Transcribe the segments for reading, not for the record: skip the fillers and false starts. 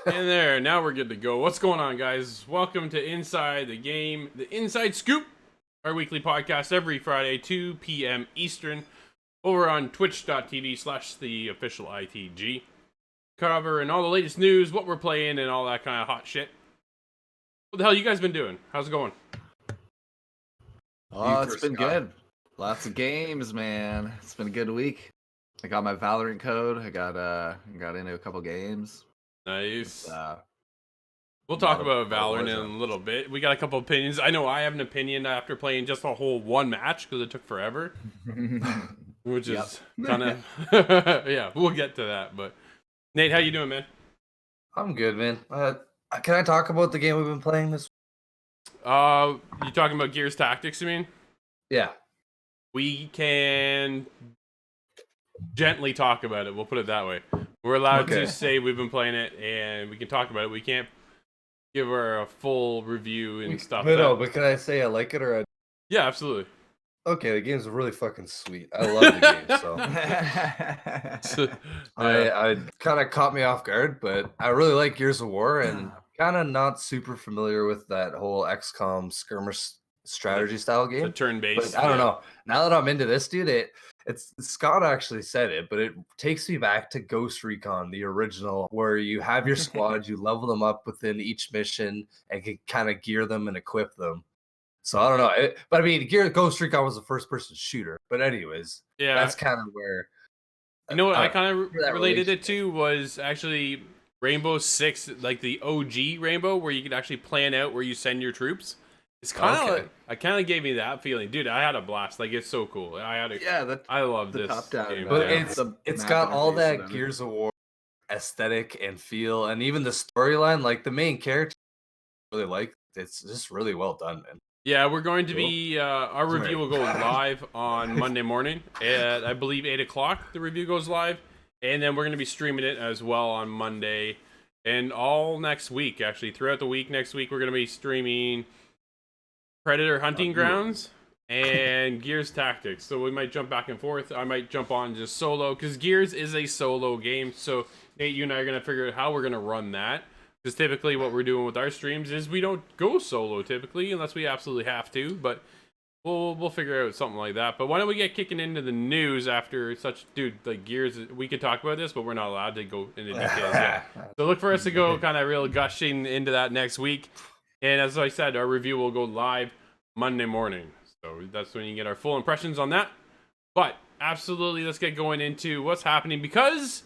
And there, now we're good to go. What's going on, guys? Welcome to Inside the Game, the Inside Scoop, our weekly podcast every Friday, 2 p.m. Eastern, over on twitch.tv/the official ITG. Covering all the latest news, what we're playing, and all that kind of hot shit. What the hell you guys been doing? How's it going? Oh, it's been good. Lots of games, man. It's been a good week. I got my Valorant code. I got into a couple games. Nice. But, we'll talk about Valorant in a little bit. We got a couple opinions. I know I have an opinion after playing just a whole one match because it took forever. Which is kind of... yeah, we'll get to that. But Nate, how you doing, man? I'm good, man. Can I talk about the game we've been playing this week? You talking about Gears Tactics, you mean? Yeah. We can gently talk about it. We'll put it that way. We're allowed to say we've been playing it, and we can talk about it. We can't give her a full review and stuff. But can I say I like it or? Yeah, absolutely. Okay, the game's really fucking sweet. I love the game. So I kind of caught me off guard, but I really like Gears of War, and kind of not super familiar with that whole XCOM skirmish strategy style game. It's a turn-based. But I don't know. Now that I'm into this, dude, it's Scott actually said it, but it takes me back to Ghost Recon, the original, where you have your squad, you level them up within each mission, and can kind of gear them and equip them. So I don't know, but I mean, Ghost Recon was a first-person shooter. But anyways, yeah, that's kind of where. You know what I kind of related it to was actually Rainbow Six, like the OG Rainbow, where you could actually plan out where you send your troops. It's kind of like, I kind of gave me that feeling, dude. I had a blast. Like, it's so cool. I love this game. But it's got all that Gears of War aesthetic and feel, and even the storyline. Like the main character, I really like. It's just really well done, man. Yeah, we're going to be our review will go live on Monday morning at, I believe, 8 o'clock. The review goes live, and then we're going to be streaming it as well on Monday and all next week. Actually, throughout the week next week, we're going to be streaming Predator Hunting Grounds and Gears Tactics. So we might jump back and forth. I might jump on just solo because Gears is a solo game. So Nate, you and I are going to figure out how we're going to run that. Because typically what we're doing with our streams is we don't go solo typically unless we absolutely have to. But we'll figure out something like that. But why don't we get kicking into the news after such, dude, like Gears. We could talk about this, but we're not allowed to go into details yet. So look for us to go kind of real gushing into that next week. And as I said, our review will go live Monday morning. So that's when you get our full impressions on that. But absolutely, let's get going into what's happening because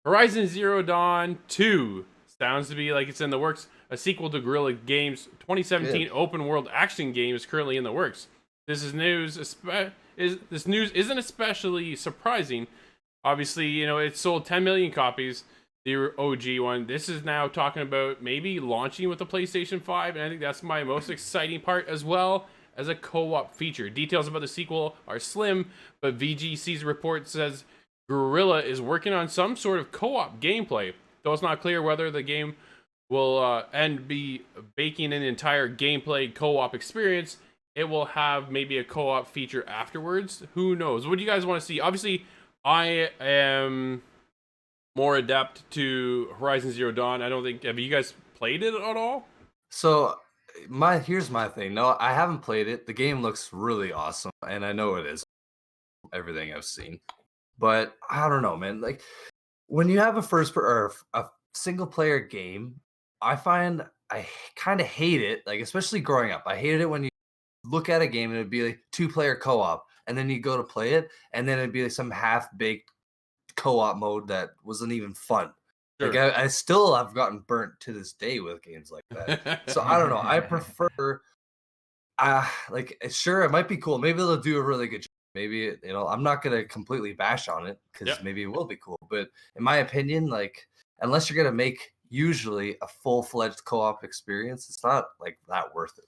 Horizon Zero Dawn 2 sounds to be like it's in the works. A sequel to Guerrilla Games' 2017 open world action game is currently in the works. This is news. This news isn't especially surprising. Obviously, you know, it sold 10 million copies. The OG one. This is now talking about maybe launching with the PlayStation 5, and I think that's my most exciting part, as well as a co-op feature. Details about the sequel are slim, but VGC's report says Guerrilla is working on some sort of co-op gameplay, though it's not clear whether the game will be baking an entire gameplay co-op experience. It will have maybe a co-op feature afterwards. Who knows? What do you guys want to see? Obviously, I am more adept to Horizon Zero Dawn. I don't think, have you guys played it at all? So here's my thing. No, I haven't played it. The game looks really awesome, and I know it is everything I've seen. But I don't know, man. Like when you have a single player game, I find I kind of hate it. Like especially growing up, I hated it when you look at a game and it'd be like 2-player co-op, and then you go to play it, and then it'd be like some half-baked co-op mode that wasn't even fun. Sure. Like I still have gotten burnt to this day with games like that. So I don't know. I prefer like sure, it might be cool. Maybe they'll do a really good job. Maybe, you know, I'm not gonna completely bash on it because maybe it will be cool. But in my opinion, like unless you're gonna make usually a full-fledged co-op experience, it's not like that worth it.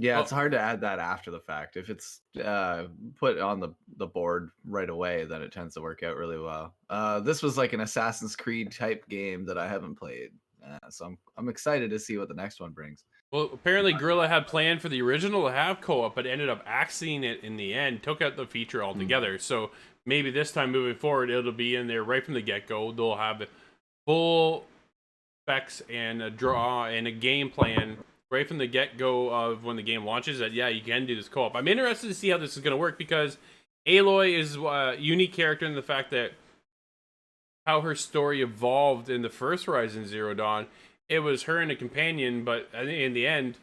Yeah, it's hard to add that after the fact. If it's put on the board right away, then it tends to work out really well. This was like an Assassin's Creed type game that I haven't played, so I'm excited to see what the next one brings. Well, apparently Guerrilla had planned for the original to have co-op, but ended up axing it in the end, took out the feature altogether. So maybe this time moving forward, it'll be in there right from the get-go. They'll have the full specs and a draw and a game plan right from the get-go of when the game launches that, yeah, you can do this co-op. I'm interested to see how this is going to work because Aloy is a unique character in the fact that how her story evolved in the first Horizon Zero Dawn. It was her and a companion, but in the end,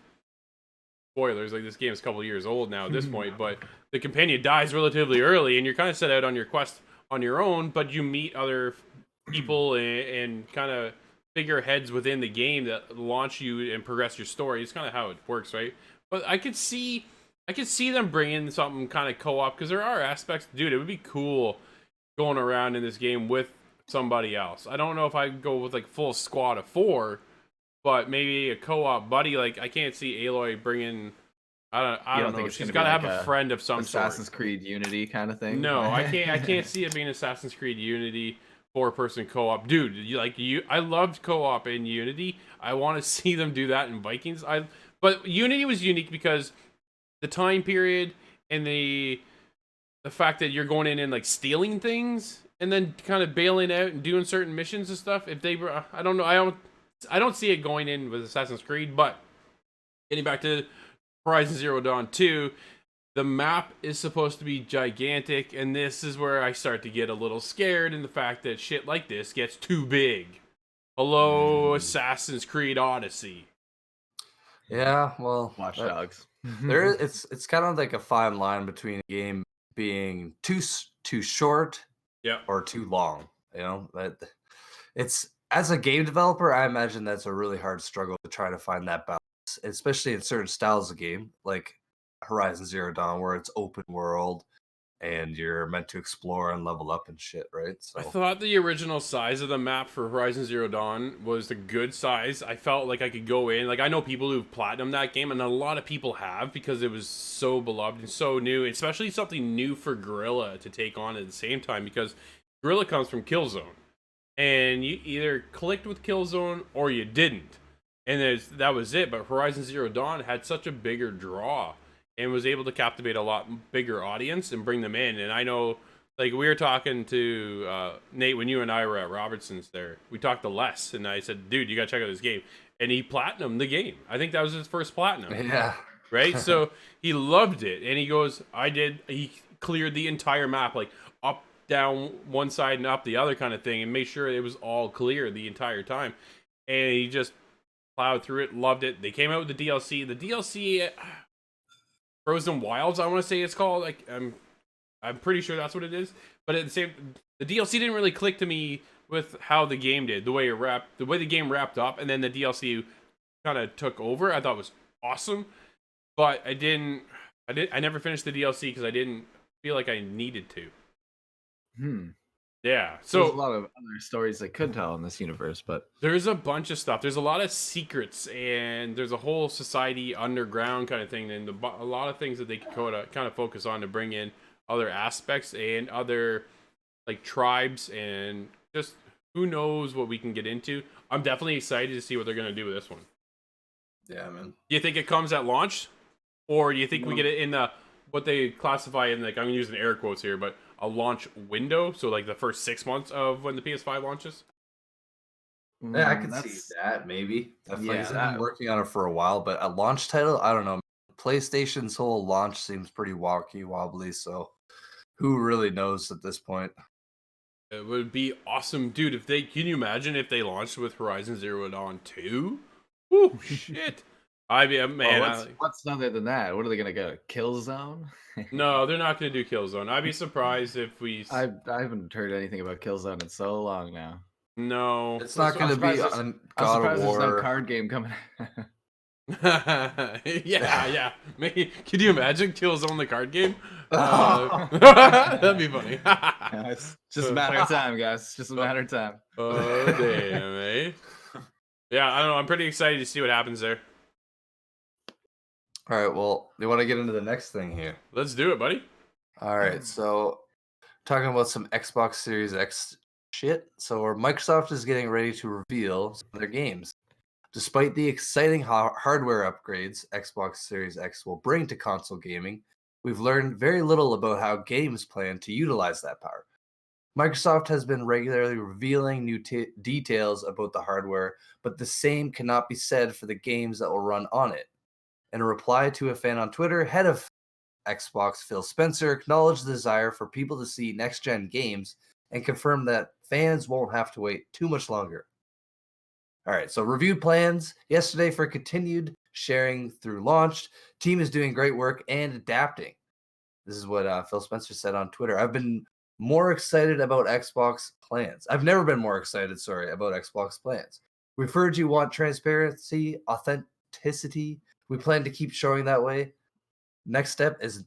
spoilers, like this game is a couple years old now at this point, but the companion dies relatively early and you're kind of set out on your quest on your own, but you meet other people and kind of figureheads within the game that launch you and progress your story. It's kind of how it works, right? But I could see them bringing something kind of co-op because there are aspects, dude. It would be cool going around in this game with somebody else. I don't know if I go with like full squad of 4, but maybe a co-op buddy. Like I can't see Aloy bringing. I don't know. She's got to have a friend of some sort. Assassin's Creed Unity kind of thing. No, I can't see it being Assassin's Creed Unity 4-person co-op, dude. I loved co-op in Unity. I want to see them do that in Vikings. But Unity was unique because the time period and the fact that you're going in and like stealing things and then kind of bailing out and doing certain missions and stuff. If they were, I don't know, I don't see it going in with Assassin's Creed. But getting back to Horizon Zero Dawn 2. The map is supposed to be gigantic, and this is where I start to get a little scared in the fact that shit like this gets too big. Hello, Assassin's Creed Odyssey. Yeah, well, Watchdogs. It's kind of like a fine line between a game being too short, yeah, or too long. You know, that it's as a game developer, I imagine that's a really hard struggle to try to find that balance, especially in certain styles of game, like Horizon Zero Dawn, where it's open world and you're meant to explore and level up and shit, right? So I thought the original size of the map for Horizon Zero Dawn was the good size. I felt like I could go in. Like I know people who've platinumed that game, and a lot of people have because it was so beloved and so new, especially something new for Guerrilla to take on at the same time because Guerrilla comes from Killzone, and you either clicked with Killzone or you didn't, and that was it. But Horizon Zero Dawn had such a bigger draw and was able to captivate a lot bigger audience and bring them in. And I know, like, we were talking to Nate when you and I were at Robertson's there. We talked to Les, and I said, dude, you got to check out this game. And he platinumed the game. I think that was his first platinum. Yeah. Right? So he loved it. And he goes, he cleared the entire map, like, up, down, one side, and up the other kind of thing, and made sure it was all clear the entire time. And he just plowed through it, loved it. They came out with the DLC. The DLC... Frozen Wilds, I want to say it's called. Like I'm pretty sure that's what it is. But at the DLC didn't really click to me with how the game did, the way the game wrapped up, and then the DLC kind of took over. I thought it was awesome, but I never finished the DLC because I didn't feel like I needed to. Yeah, so there's a lot of other stories they could tell in this universe, but there's a bunch of stuff. There's a lot of secrets, and there's a whole society underground kind of thing, and a lot of things that they could kind of focus on to bring in other aspects and other like tribes, and just who knows what we can get into. I'm definitely excited to see what they're gonna do with this one. Yeah, man. Do you think it comes at launch, or do you think we get it in the what they classify in, like, I'm using air quotes here, but a launch window, so like the first 6 months of when the PS5 launches? Yeah, I could see that maybe. I've been working on it for a while, but a launch title, I don't know. PlayStation's whole launch seems pretty wobbly, so who really knows at this point? It would be awesome, dude. Can you imagine if they launched with Horizon Zero Dawn 2? Woo, shit. I mean, man, what's other than that? What are they gonna go? Killzone? No, they're not gonna do Killzone. I'd be surprised if we. I haven't heard anything about Killzone in so long now. No, it's not gonna be on God of War. There's no card game coming. yeah. Maybe, can you imagine Killzone the card game? That'd be funny. It's just a matter of time, guys. It's just a matter of time. Oh damn, eh? Yeah, I don't know. I'm pretty excited to see what happens there. All right, well, you want to get into the next thing here? Let's do it, buddy. All right, so talking about some Xbox Series X shit. So Microsoft is getting ready to reveal some of their games. Despite the exciting hardware upgrades Xbox Series X will bring to console gaming, we've learned very little about how games plan to utilize that power. Microsoft has been regularly revealing new details about the hardware, but the same cannot be said for the games that will run on it. In a reply to a fan on Twitter, head of Xbox Phil Spencer acknowledged the desire for people to see next-gen games and confirmed that fans won't have to wait too much longer. All right, so reviewed plans yesterday for continued sharing through launch. Team is doing great work and adapting. This is what Phil Spencer said on Twitter. I've been more excited about Xbox plans. I've never been more excited, about Xbox plans. We've heard you want transparency, authenticity. We plan to keep showing that way. Next step is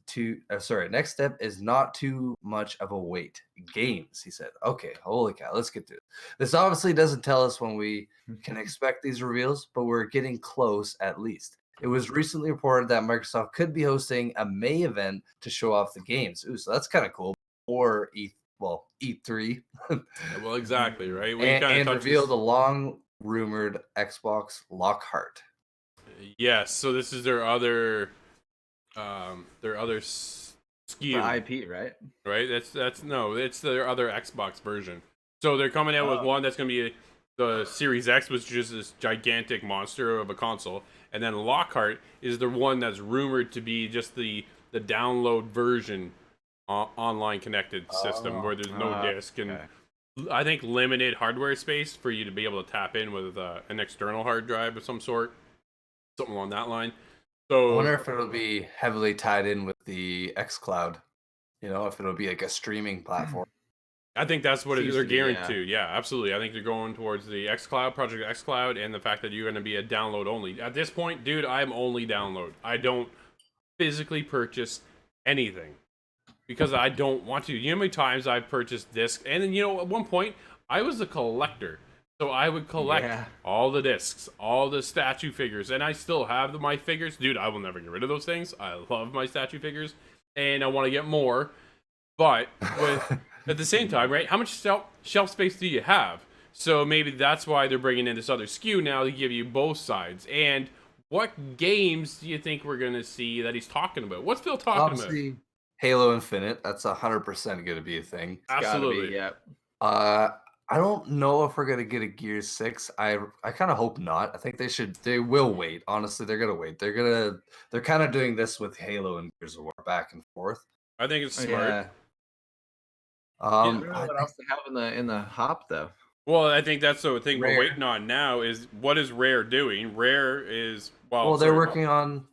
not too much of a wait. Games, he said. Okay, holy cow, let's get through it. This obviously doesn't tell us when we can expect these reveals, but we're getting close at least. It was recently reported that Microsoft could be hosting a May event to show off the games. Ooh, so that's kind of cool. Or E3. Well, exactly, right? And reveal the long-rumored Xbox Lockhart. Yes, so this is their other SKU. The IP, right? Right? It's their other Xbox version. So they're coming out with one that's going to be the Series X, which is this gigantic monster of a console, and then Lockhart is the one that's rumored to be just the download version online connected system where there's no disc and I think limited hardware space for you to be able to tap in with an external hard drive of some sort, something along that line. So I wonder if it'll be heavily tied in with the xCloud. If it'll be like a streaming platform. I think that's what they're gearing yeah. to. Yeah, absolutely. I think they're going towards the xCloud, Project xCloud, and the fact that you're going to be a download only. At this point, dude, I'm only download. I don't physically purchase anything because I don't want to. You know how many times I've purchased discs? And then, at one point, I was a collector. So I would collect all the discs, all the statue figures, and I still have my figures. Dude, I will never get rid of those things. I love my statue figures, and I want to get more. But at the same time, right, how much shelf space do you have? So maybe that's why they're bringing in this other SKU now to give you both sides. And what games do you think we're going to see that he's talking about? What's Phil talking about? Halo Infinite. That's 100% going to be a thing. Absolutely. Yeah. I don't know if we're gonna get a Gears 6. I kind of hope not. I think they will wait. Honestly, they're gonna wait. They're kind of doing this with Halo and Gears of War back and forth. I think it's smart. Yeah. I don't know what else they have in the hop though. Well, I think that's the thing Rare. we're waiting on now is what is Rare doing? Rare is they're working on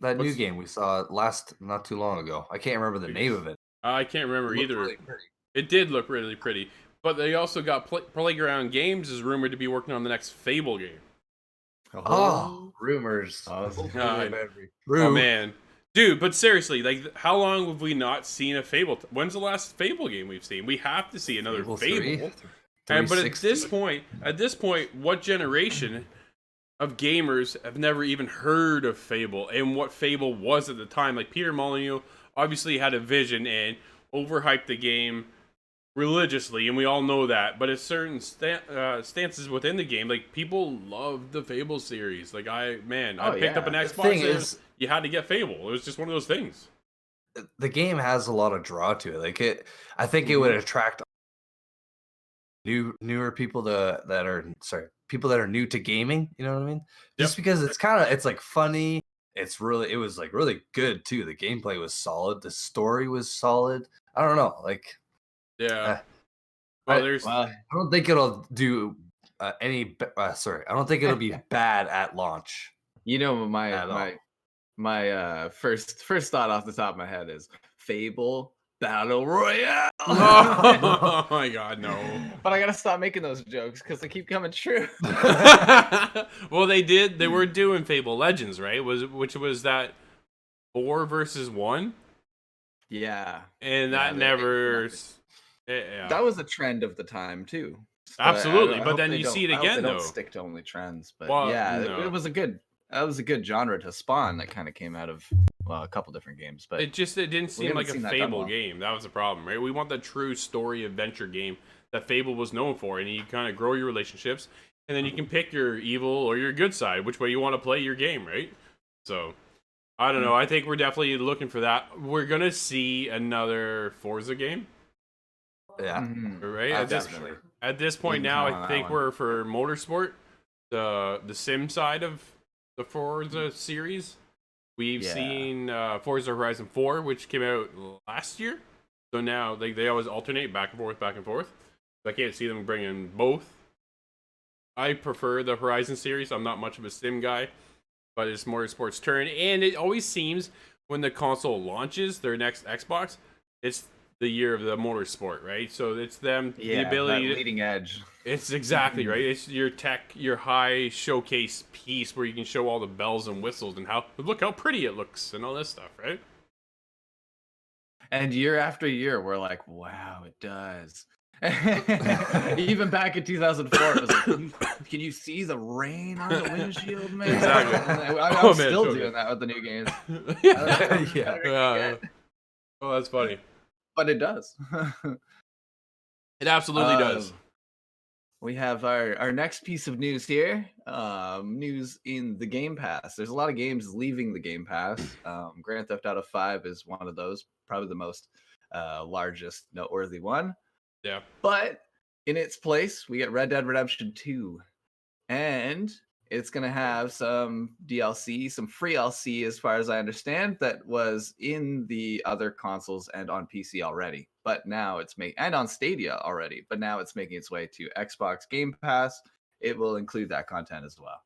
that new game we saw not too long ago. I can't remember the name of it. I can't remember either. Really pretty. It did look really pretty, but they also got Playground Games is rumored to be working on the next Fable game. Oh, rumors. Oh man, dude! But seriously, like, how long have we not seen a Fable? When's the last Fable game we've seen? We have to see another Fable. But at this point, what generation of gamers have never even heard of Fable and what Fable was at the time? Like, Peter Molyneux obviously had a vision and overhyped the game religiously, and we all know that. But at certain stances within the game, like, people love the Fable series. Like, I picked up an Xbox. You had to get Fable. It was just one of those things. The game has a lot of draw to it. Like, I think it would attract newer people people that are new to gaming. You know what I mean? Just because it's like funny. It was like really good too. The gameplay was solid. The story was solid. I don't know, like. Yeah. I don't think it'll do I don't think it'll be bad at launch. My first thought off the top of my head is Fable Battle Royale. Oh my god, no. But I gotta stop making those jokes because they keep coming true. Well, they were doing Fable Legends, right? Which was that 4 versus 1? Yeah. And that never. That was a trend of the time too. Absolutely, but then you see it again though. Don't stick to only trends, but it was a good genre to spawn that kind of came out of a couple different games. But it didn't seem like a Fable game. That was the problem, right? We want the true story adventure game that Fable was known for, and you kind of grow your relationships, and then you can pick your evil or your good side, which way you want to play your game, right? So I don't know. I think we're definitely looking for that. We're gonna see another Forza game. Yeah, Right. definitely. At this point You can now, count on I that think one. we're for motorsport, the sim side of the Forza series. We've Yeah. seen Forza Horizon 4, which came out last year. So now they always alternate back and forth, back and forth. So I can't see them bringing both. I prefer the Horizon series. I'm not much of a sim guy, but it's motorsport's turn. And it always seems when the console launches, their next Xbox, it's the year of the motorsport, right? So it's them, the Yeah, that ability to, leading edge. it's exactly right. It's your tech, your high showcase piece where you can show all the bells and whistles and how look how pretty it looks and all this stuff, right? And year after year, we're like, wow, it does. Even back in 2004, it was like, can you see the rain on the windshield, man? Exactly. I'm Oh, man, still so doing good. that with the new games. Yeah. Oh, that's funny. But it does. It absolutely does. We have our next piece of news here. News in the Game Pass. There's a lot of games leaving the Game Pass. Grand Theft Auto 5 is one of those, probably the most largest noteworthy one. Yeah. But in its place, we get Red Dead Redemption 2. And it's going to have some DLC, some free DLC, as far as I understand, that was in the other consoles and on PC already. But now it's and on Stadia already. But now it's making its way to Xbox Game Pass. It will include that content as well.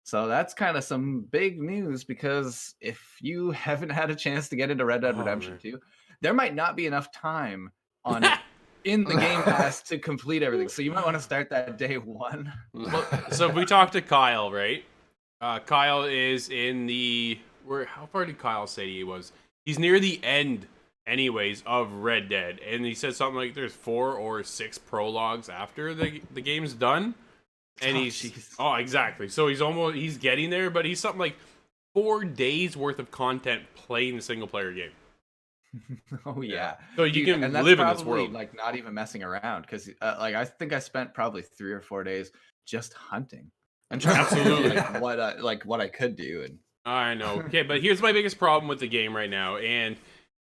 So that's kind of some big news, because if you haven't had a chance to get into Red Dead Redemption 2, there might not be enough time on it in the Game Pass to complete everything. So you might want to start that day one. So if we talk to Kyle, right? Kyle is in the how far did Kyle say he was? He's near the end, anyways, of Red Dead, and he said something like there's 4 or 6 prologues after the game's done, and exactly. So he's getting there, but he's something like 4 days worth of content playing the single player game. Oh yeah. So you can live in this world, like not even messing around, because like I think I spent probably 3 or 4 days just hunting and trying to see what I could do. And I know. Okay, but here's my biggest problem with the game right now. And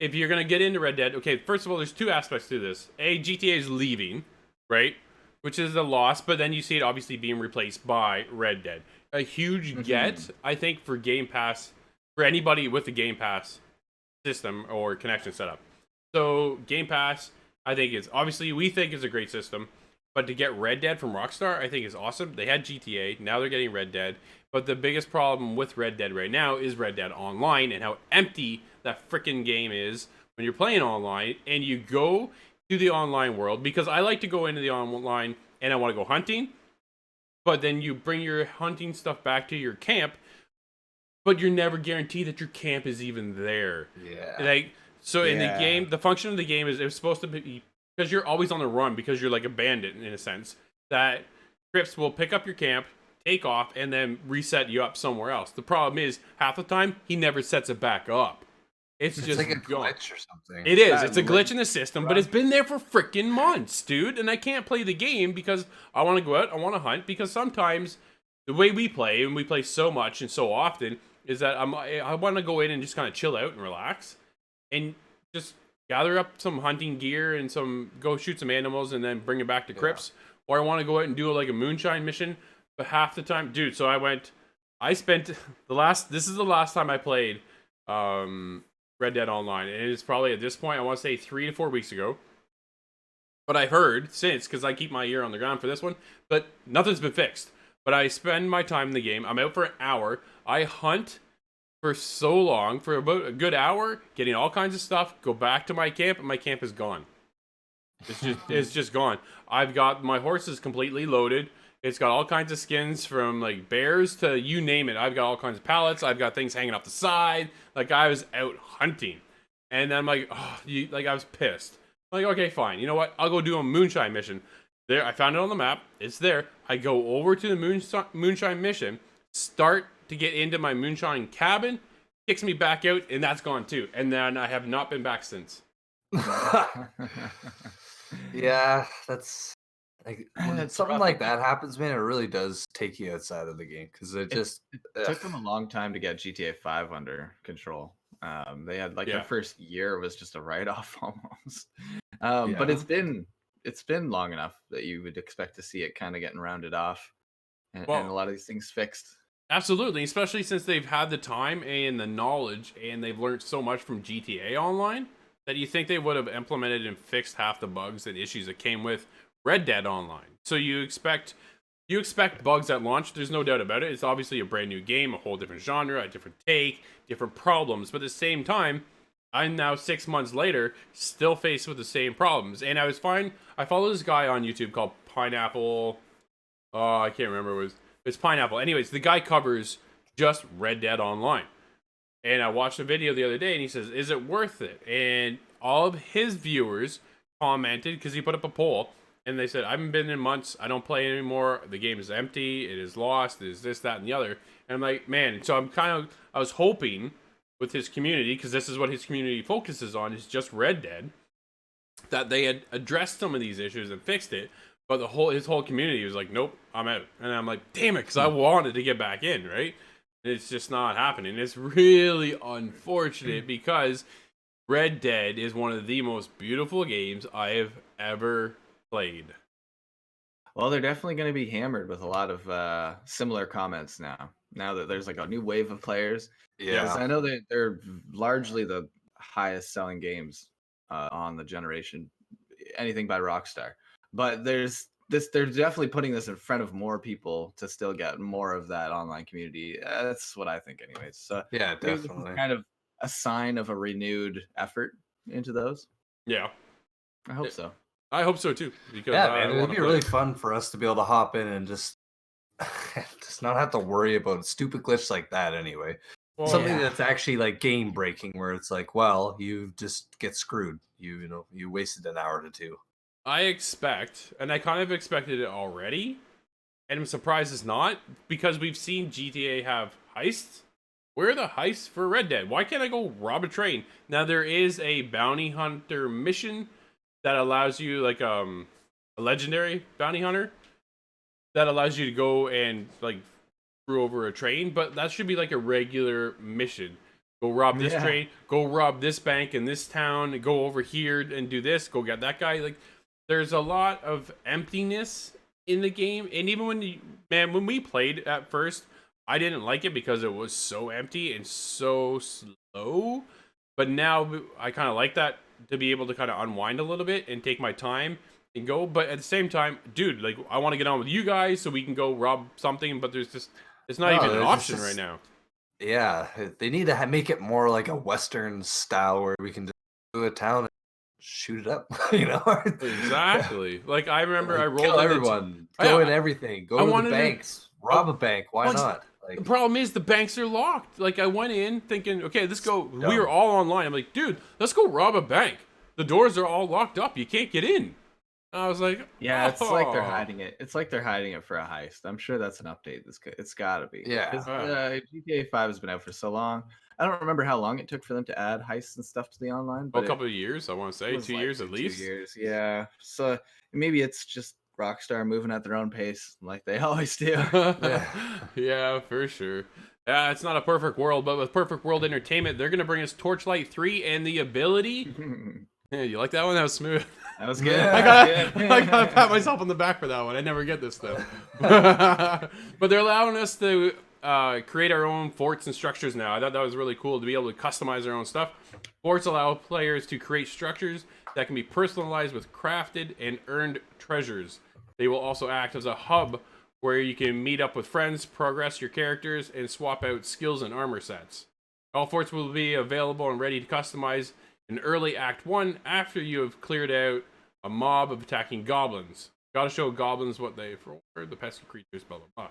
if you're gonna get into Red Dead, okay, first of all, there's 2 aspects to this. GTA is leaving, right? Which is a loss, but then you see it obviously being replaced by Red Dead. A huge get, I think, for Game Pass, for anybody with the Game Pass system or connection set up. So Game Pass, I think we think is a great system, but to get Red Dead from Rockstar, I think is awesome. They had GTA, now they're getting Red Dead, but the biggest problem with Red Dead right now is Red Dead Online and how empty that freaking game is when you're playing online and you go to the online world, because I like to go into the online and I want to go hunting, but then you bring your hunting stuff back to your camp, but you're never guaranteed that your camp is even there. Yeah. In the game, the function of the game is it's supposed to be, because you're always on the run, because you're like a bandit in a sense, that Crips will pick up your camp, take off, and then reset you up somewhere else. The problem is, half the time, he never sets it back up. It's just like a gone. glitch or something. It is. It's a glitch in the system, but it's been there for freaking months, dude. And I can't play the game because I want to go out, I want to hunt, because sometimes the way we play, and we play so much and so often, is that I want to go in and just kind of chill out and relax and just gather up some hunting gear and go shoot some animals and then bring it back to Crips. Or I want to go out and do like a moonshine mission. But half the time, dude, so this is the last time I played Red Dead Online. And it is probably at this point, I want to say 3 to 4 weeks ago. But I've heard since, because I keep my ear on the ground for this one, but nothing's been fixed. But I spend my time in the game. I'm out for an hour. I hunt for so long, for about a good hour, getting all kinds of stuff, go back to my camp, and my camp is gone. It's just gone. I've got my horses completely loaded. It's got all kinds of skins, from like bears to you name it. I've got all kinds of pallets. I've got things hanging off the side. Like, I was out hunting. And then I'm like, I was pissed. I'm like, okay, fine. You know what? I'll go do a moonshine mission. There, I found it on the map. It's there. I go over to the moonshine mission, start to get into my moonshine cabin, kicks me back out, and that's gone too. And then I have not been back since. Yeah, that's like when something rough. like that happens, man. It really does take you outside of the game, because it took them a long time to get GTA 5 under control. They had the first year was just a write-off almost. But it's been it's been long enough that you would expect to see it kind of getting rounded off and a Well, lot of these things fixed. absolutely, especially since they've had the time and the knowledge, and they've learned so much from GTA Online that you think they would have implemented and fixed half the bugs and issues that came with Red Dead Online. So you expect bugs at launch. There's no doubt about it. It's obviously a brand new game, a whole different genre, a different take, different problems. But at the same time, I'm now 6 months later still faced with the same problems. And I follow this guy on YouTube called Pineapple. Oh, I can't remember. It's Pineapple. Anyways, the guy covers just Red Dead Online. And I watched a video the other day, and he says, "Is it worth it?" And all of his viewers commented because he put up a poll, and they said, "I haven't been in months. I don't play anymore. The game is empty. It is lost. It is this, that, and the other." And I'm like, man. So I was hoping with his community, because this is what his community focuses on, is just Red Dead, that they had addressed some of these issues and fixed it. But his whole community was like, "Nope, I'm out." And I'm like, damn it, because I wanted to get back in, right? It's just not happening. It's really unfortunate because Red Dead is one of the most beautiful games I have ever played. Well, they're definitely going to be hammered with a lot of similar comments now. Now that there's like a new wave of players. Yeah. I know that they're largely the highest selling games on the generation, anything by Rockstar. But they're definitely putting this in front of more people to still get more of that online community. That's what I think, anyways. So Yeah, maybe this is definitely. kind of a sign of a renewed effort into those. Yeah, I hope so. I hope so too. Because Yeah, I man, it'd wanna be play. really fun for us to be able to hop in and just not have to worry about stupid glitch like that anyway. Well, Something yeah. that's actually like game breaking, where it's like, well, you just get screwed. You wasted an hour to two. I expect, and I kind of expected it already, and I'm surprised it's not, because we've seen GTA have heists. Where are the heists for Red Dead? Why can't I go rob a train? Now there is a bounty hunter mission that allows you, like a legendary bounty hunter that allows you to go and like screw over a train, but that should be like a regular mission. Go rob this Yeah. train, go rob this bank in this town, go over here and do this, go get that guy. Like, there's a lot of emptiness in the game. And even when we played at first, I didn't like it because it was so empty and so slow. But now I kind of like that, to be able to kind of unwind a little bit and take my time and go. But at the same time, dude, like, I want to get on with you guys so we can go rob something, but it's not even an there's option just- right now. Yeah, they need to make it more like a Western style where we can just go to a town and shoot it up. Exactly. Like, I remember I rolled kill into- everyone, Oh, go yeah, in everything, go I to wanted the to- banks, rob a bank. Why Well, not? The Like, problem is the banks are locked. Like, I went in thinking, okay, let's go. We dumb. were all online. I'm like, dude, let's go rob a bank. The doors are all locked up. You can't get in. I was like, Yeah, it's like they're "Oh." hiding it. It's like they're hiding it for a heist. I'm sure that's an update. It's got to be. Yeah. 'Cause, GTA 5 has been out for so long. I don't remember how long it took for them to add heists and stuff to the online, Well, but a couple of years, I want to say it was 2 years likely at least. 2 years, yeah. So maybe it's just Rockstar moving at their own pace, like they always do. Yeah, for sure. Yeah, it's not a perfect world, but with Perfect World Entertainment, they're gonna bring us Torchlight 3 and the ability. Yeah, you like that one? That was smooth. That was good. Yeah. I gotta pat myself on the back for that one. I never get this stuff. But they're allowing us to create our own forts and structures now. I thought that was really cool to be able to customize our own stuff. Forts allow players to create structures that can be personalized with crafted and earned treasures. They will also act as a hub where you can meet up with friends, progress your characters, and swap out skills and armor sets. All forts will be available and ready to customize in early Act 1 after you have cleared out a mob of attacking goblins. Gotta show goblins what they for, the pesky creatures, blah, blah, blah.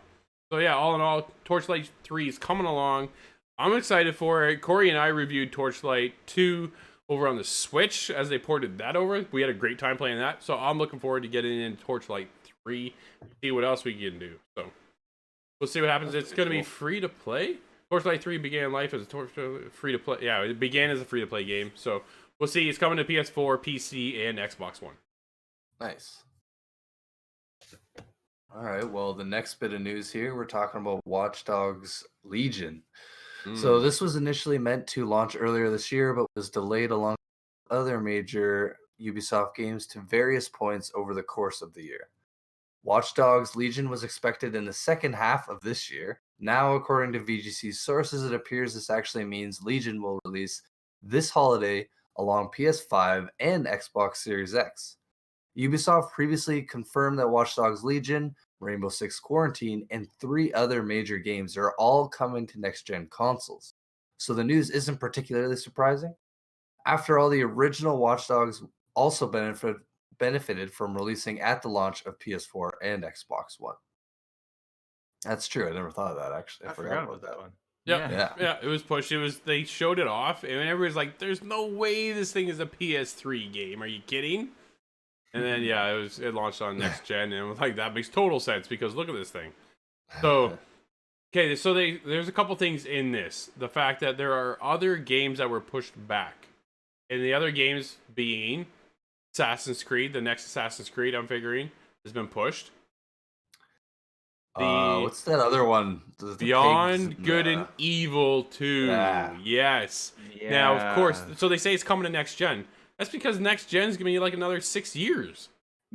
So yeah, all in all, Torchlight 3 is coming along. I'm excited for it. Corey and I reviewed Torchlight 2 over on the Switch as they ported that over. We had a great time playing that. So I'm looking forward to getting into Torchlight 3, see what else we can do. So we'll see what happens. It's going to be free to play. Torchlight 3 began life as a free to play. Yeah, it began as a free to play game. So we'll see. It's coming to PS4, PC, and Xbox One. nice. All right. Well, the next bit of news here, we're talking about Watchdogs Legion. So Mm. this was initially meant to launch earlier this year, but was delayed along with other major Ubisoft games to various points over the course of the year. Watchdogs Legion was expected in the second half of this year. Now, according to VGC's sources, it appears this actually means Legion will release this holiday along PS5 and Xbox Series X. Ubisoft previously confirmed that Watchdogs Legion, Rainbow Six Quarantine, and 3 other major games are all coming to next-gen consoles. So the news isn't particularly surprising. After all, the original Watchdogs also benefited from releasing at the launch of PS4 and Xbox One. That's true. I never thought of that, actually. I forgot about that one. Yeah, it was pushed. They showed it off, and everybody's like, "There's no way this thing is a PS3 game. Are you kidding?" And then it launched on next gen, and it was like, that makes total sense because look at this thing. So, okay, so there's a couple things in this. The fact that there are other games that were pushed back, and the other games being Assassin's Creed, the next Assassin's Creed, I'm figuring, has been pushed. What's that other one? The Beyond Good and Evil 2. Yeah. Yes. Yeah. Now, of course, so they say it's coming to next gen. That's because next gen is going to be like another 6 years.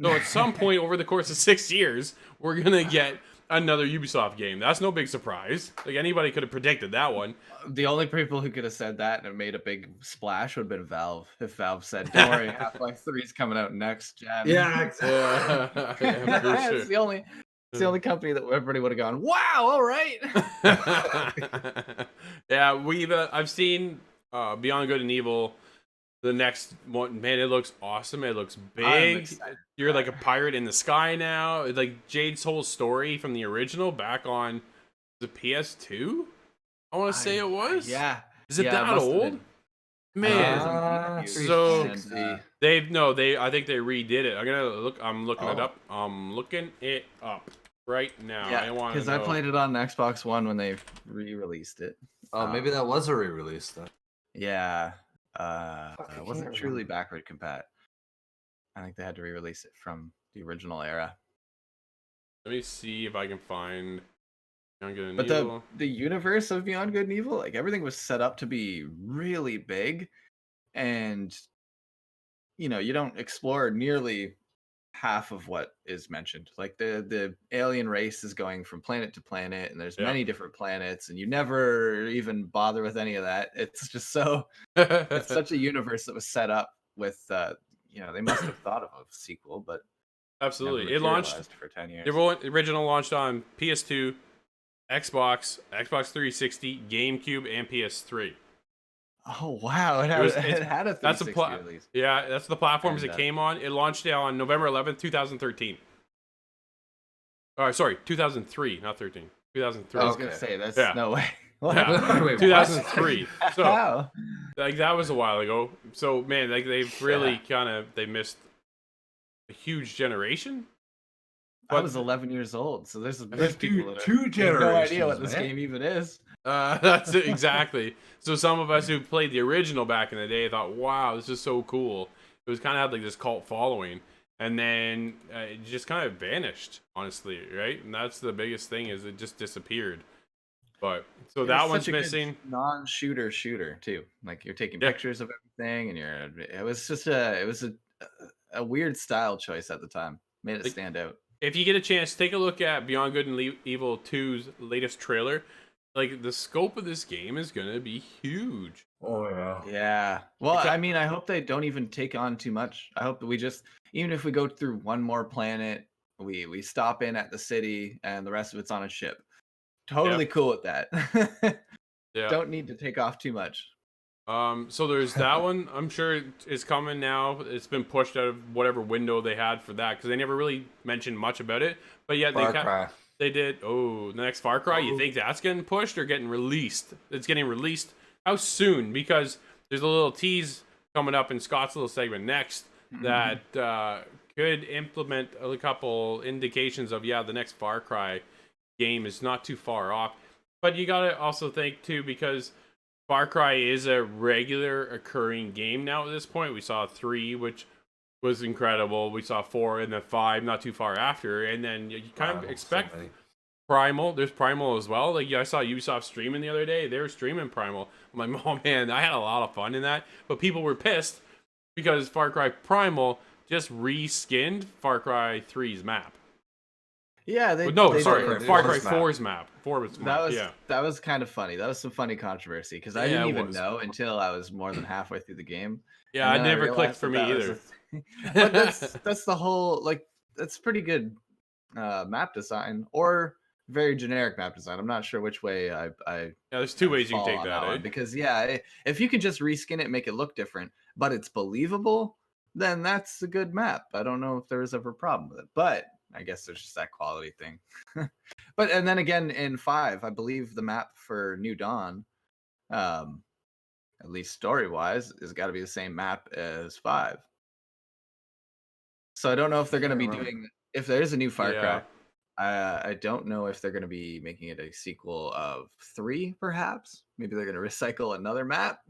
So at some point over the course of 6 years, we're going to get another Ubisoft game. That's no big surprise. Like, anybody could have predicted that one. The only people who could have said that and it made a big splash would have been Valve. If Valve said, "Don't worry, Half-Life 3 is coming out next gen." Yeah, exactly. Yeah, for sure. It's the only company that everybody would have gone, "Wow, all right." Yeah, I've seen Beyond Good and Evil. The next one, man, it looks awesome. It looks big. You're like a pirate in the sky now. Like Jade's whole story from the original back on the PS2. I want to say it was. Yeah. Is it that old? Man. So I think they redid it. I'm looking it up. I'm looking it up right now. Yeah, because I played it on Xbox One when they re-released it. Oh, maybe that was a re-release then. Yeah. It wasn't truly backward compat. I think they had to re-release it from the original era. Let me see if I can find Beyond Good and But Evil. the universe of Beyond Good and Evil, like everything was set up to be really big, and you don't explore nearly half of what is mentioned. Like the alien race is going from planet to planet, and there's many different planets, and you never even bother with any of that. It's just it's such a universe that was set up with they must have thought of a sequel, but absolutely, never it launched materialized for 10 years. The original launched on PS2, Xbox 360, GameCube, and PS3. Oh wow! It had a 360 release. Yeah, that's the platforms it came on. It launched on November 11th, 2013. Sorry, 2003, not 13. 2003. I was gonna say that's no way. Yeah. Wait, 2003. So wow. like that was a while ago. So man, like they've really they missed a huge generation. I was 11 years old, so there's people that two have no idea what this game even is. That's it, exactly. So some of us who played the original back in the day thought, "Wow, this is so cool." It was kind of had like this cult following, and then it just kind of vanished, honestly, right? And that's the biggest thing is it just disappeared. But so that one's missing. Non-shooter too. Like you're taking pictures of everything, and it was just a weird style choice at the time. Made it stand out. If you get a chance, take a look at Beyond Good and Evil 2's latest trailer. Like, the scope of this game is going to be huge. Oh, yeah. Yeah. Well, I mean, I hope they don't even take on too much. I hope that we just, even if we go through one more planet, we stop in at the city and the rest of it's on a ship. Totally cool with that. Yeah. Don't need to take off too much. So there's that one. I'm sure it's coming now. It's been pushed out of whatever window they had for that because they never really mentioned much about it. But yet they did. Oh, the next Far Cry. You think that's getting pushed or getting released? It's getting released. How soon? Because there's a little tease coming up in Scott's little segment next that could implement a couple indications of the next Far Cry game is not too far off. But you gotta also think too because Far Cry is a regular occurring game now at this point. We saw 3, which was incredible. We saw 4 and then 5 not too far after. And then you kind of expect Primal. There's Primal as well. Like I saw Ubisoft streaming the other day. They were streaming Primal. I'm like, oh man, I had a lot of fun in that. But people were pissed because Far Cry Primal just reskinned Far Cry 3's map. Yeah, Far Cry 4's map. That was kind of funny. That was some funny controversy because I didn't even know until I was more than halfway through the game. Yeah, it never clicked for me either. But that's the whole, like, that's pretty good map design, or very generic map design. I'm not sure which way I there's two ways you can take on that, one, because if you can just reskin it, make it look different, but it's believable, then that's a good map. I don't know if there was ever a problem with it, but I guess there's just that quality thing. But and then again in 5, I believe the map for New Dawn, at least story wise, has got to be the same map as 5. So I don't know if they're going to be doing, if there's a new Far Cry. I don't know if they're going to be making it a sequel of 3, perhaps. Maybe they're going to recycle another map.